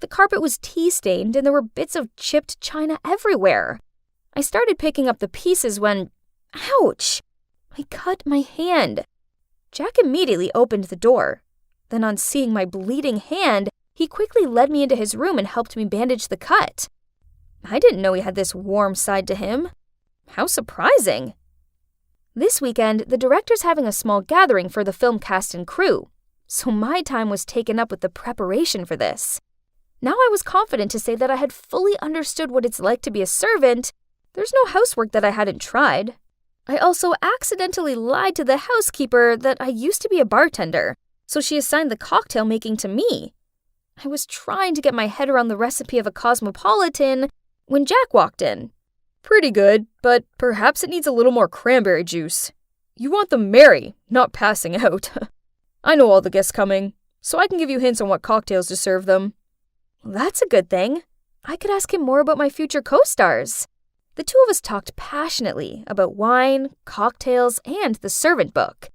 The carpet was tea-stained and there were bits of chipped china everywhere. I started picking up the pieces when... Ouch! I cut my hand. Jack immediately opened the door. Then on seeing my bleeding hand, he quickly led me into his room and helped me bandage the cut. I didn't know he had this warm side to him. How surprising. This weekend, the director's having a small gathering for the film cast and crew, so my time was taken up with the preparation for this. Now I was confident to say that I had fully understood what it's like to be a servant. There's no housework that I hadn't tried. I also accidentally lied to the housekeeper that I used to be a bartender, so she assigned the cocktail making to me. I was trying to get my head around the recipe of a cosmopolitan when Jack walked in. Pretty good, but perhaps it needs a little more cranberry juice. You want them merry, not passing out. I know all the guests coming, so I can give you hints on what cocktails to serve them. That's a good thing. I could ask him more about my future co-stars. The two of us talked passionately about wine, cocktails, and the servant book.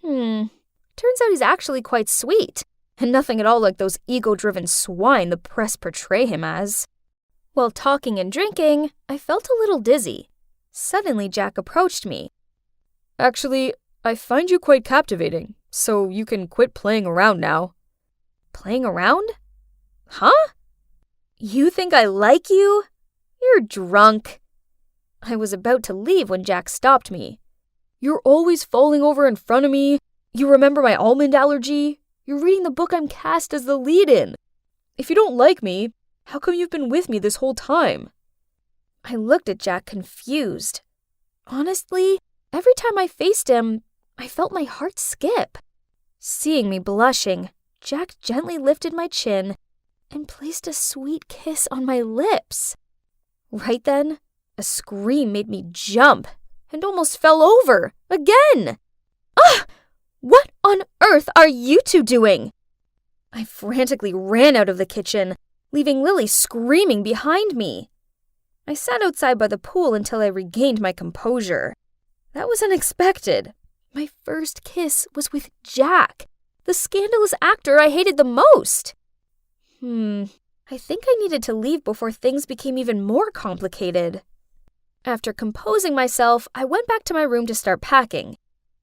Turns out he's actually quite sweet, and nothing at all like those ego-driven swine the press portray him as. While talking and drinking, I felt a little dizzy. Suddenly, Jack approached me. Actually, I find you quite captivating, so you can quit playing around now. Playing around? Huh? You think I like you? You're drunk. I was about to leave when Jack stopped me. You're always falling over in front of me. You remember my almond allergy? You're reading the book I'm cast as the lead in. If you don't like me, how come you've been with me this whole time? I looked at Jack confused. Honestly, every time I faced him, I felt my heart skip. Seeing me blushing, Jack gently lifted my chin and placed a sweet kiss on my lips. Right then, a scream made me jump and almost fell over again. Ah! What on earth are you two doing? I frantically ran out of the kitchen, leaving Lily screaming behind me. I sat outside by the pool until I regained my composure. That was unexpected. My first kiss was with Jack, the scandalous actor I hated the most. I think I needed to leave before things became even more complicated. After composing myself, I went back to my room to start packing,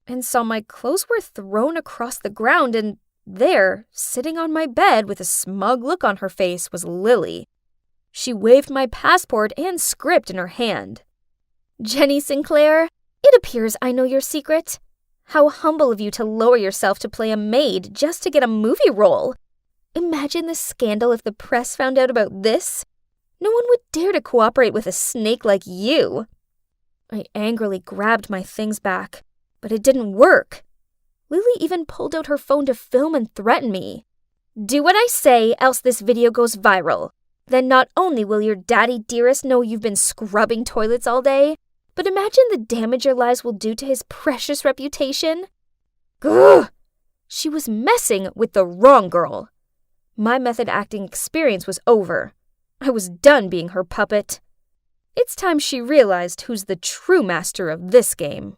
and saw my clothes were thrown across the ground, and there, sitting on my bed with a smug look on her face, was Lily. She waved my passport and script in her hand. Jenny Sinclair, it appears I know your secret. How humble of you to lower yourself to play a maid just to get a movie role. Imagine the scandal if the press found out about this. No one would dare to cooperate with a snake like you. I angrily grabbed my things back, but it didn't work. Lily even pulled out her phone to film and threaten me. Do what I say, else this video goes viral. Then not only will your daddy dearest know you've been scrubbing toilets all day, but imagine the damage your lies will do to his precious reputation. Gah! She was messing with the wrong girl. My method acting experience was over. I was done being her puppet. It's time she realized who's the true master of this game.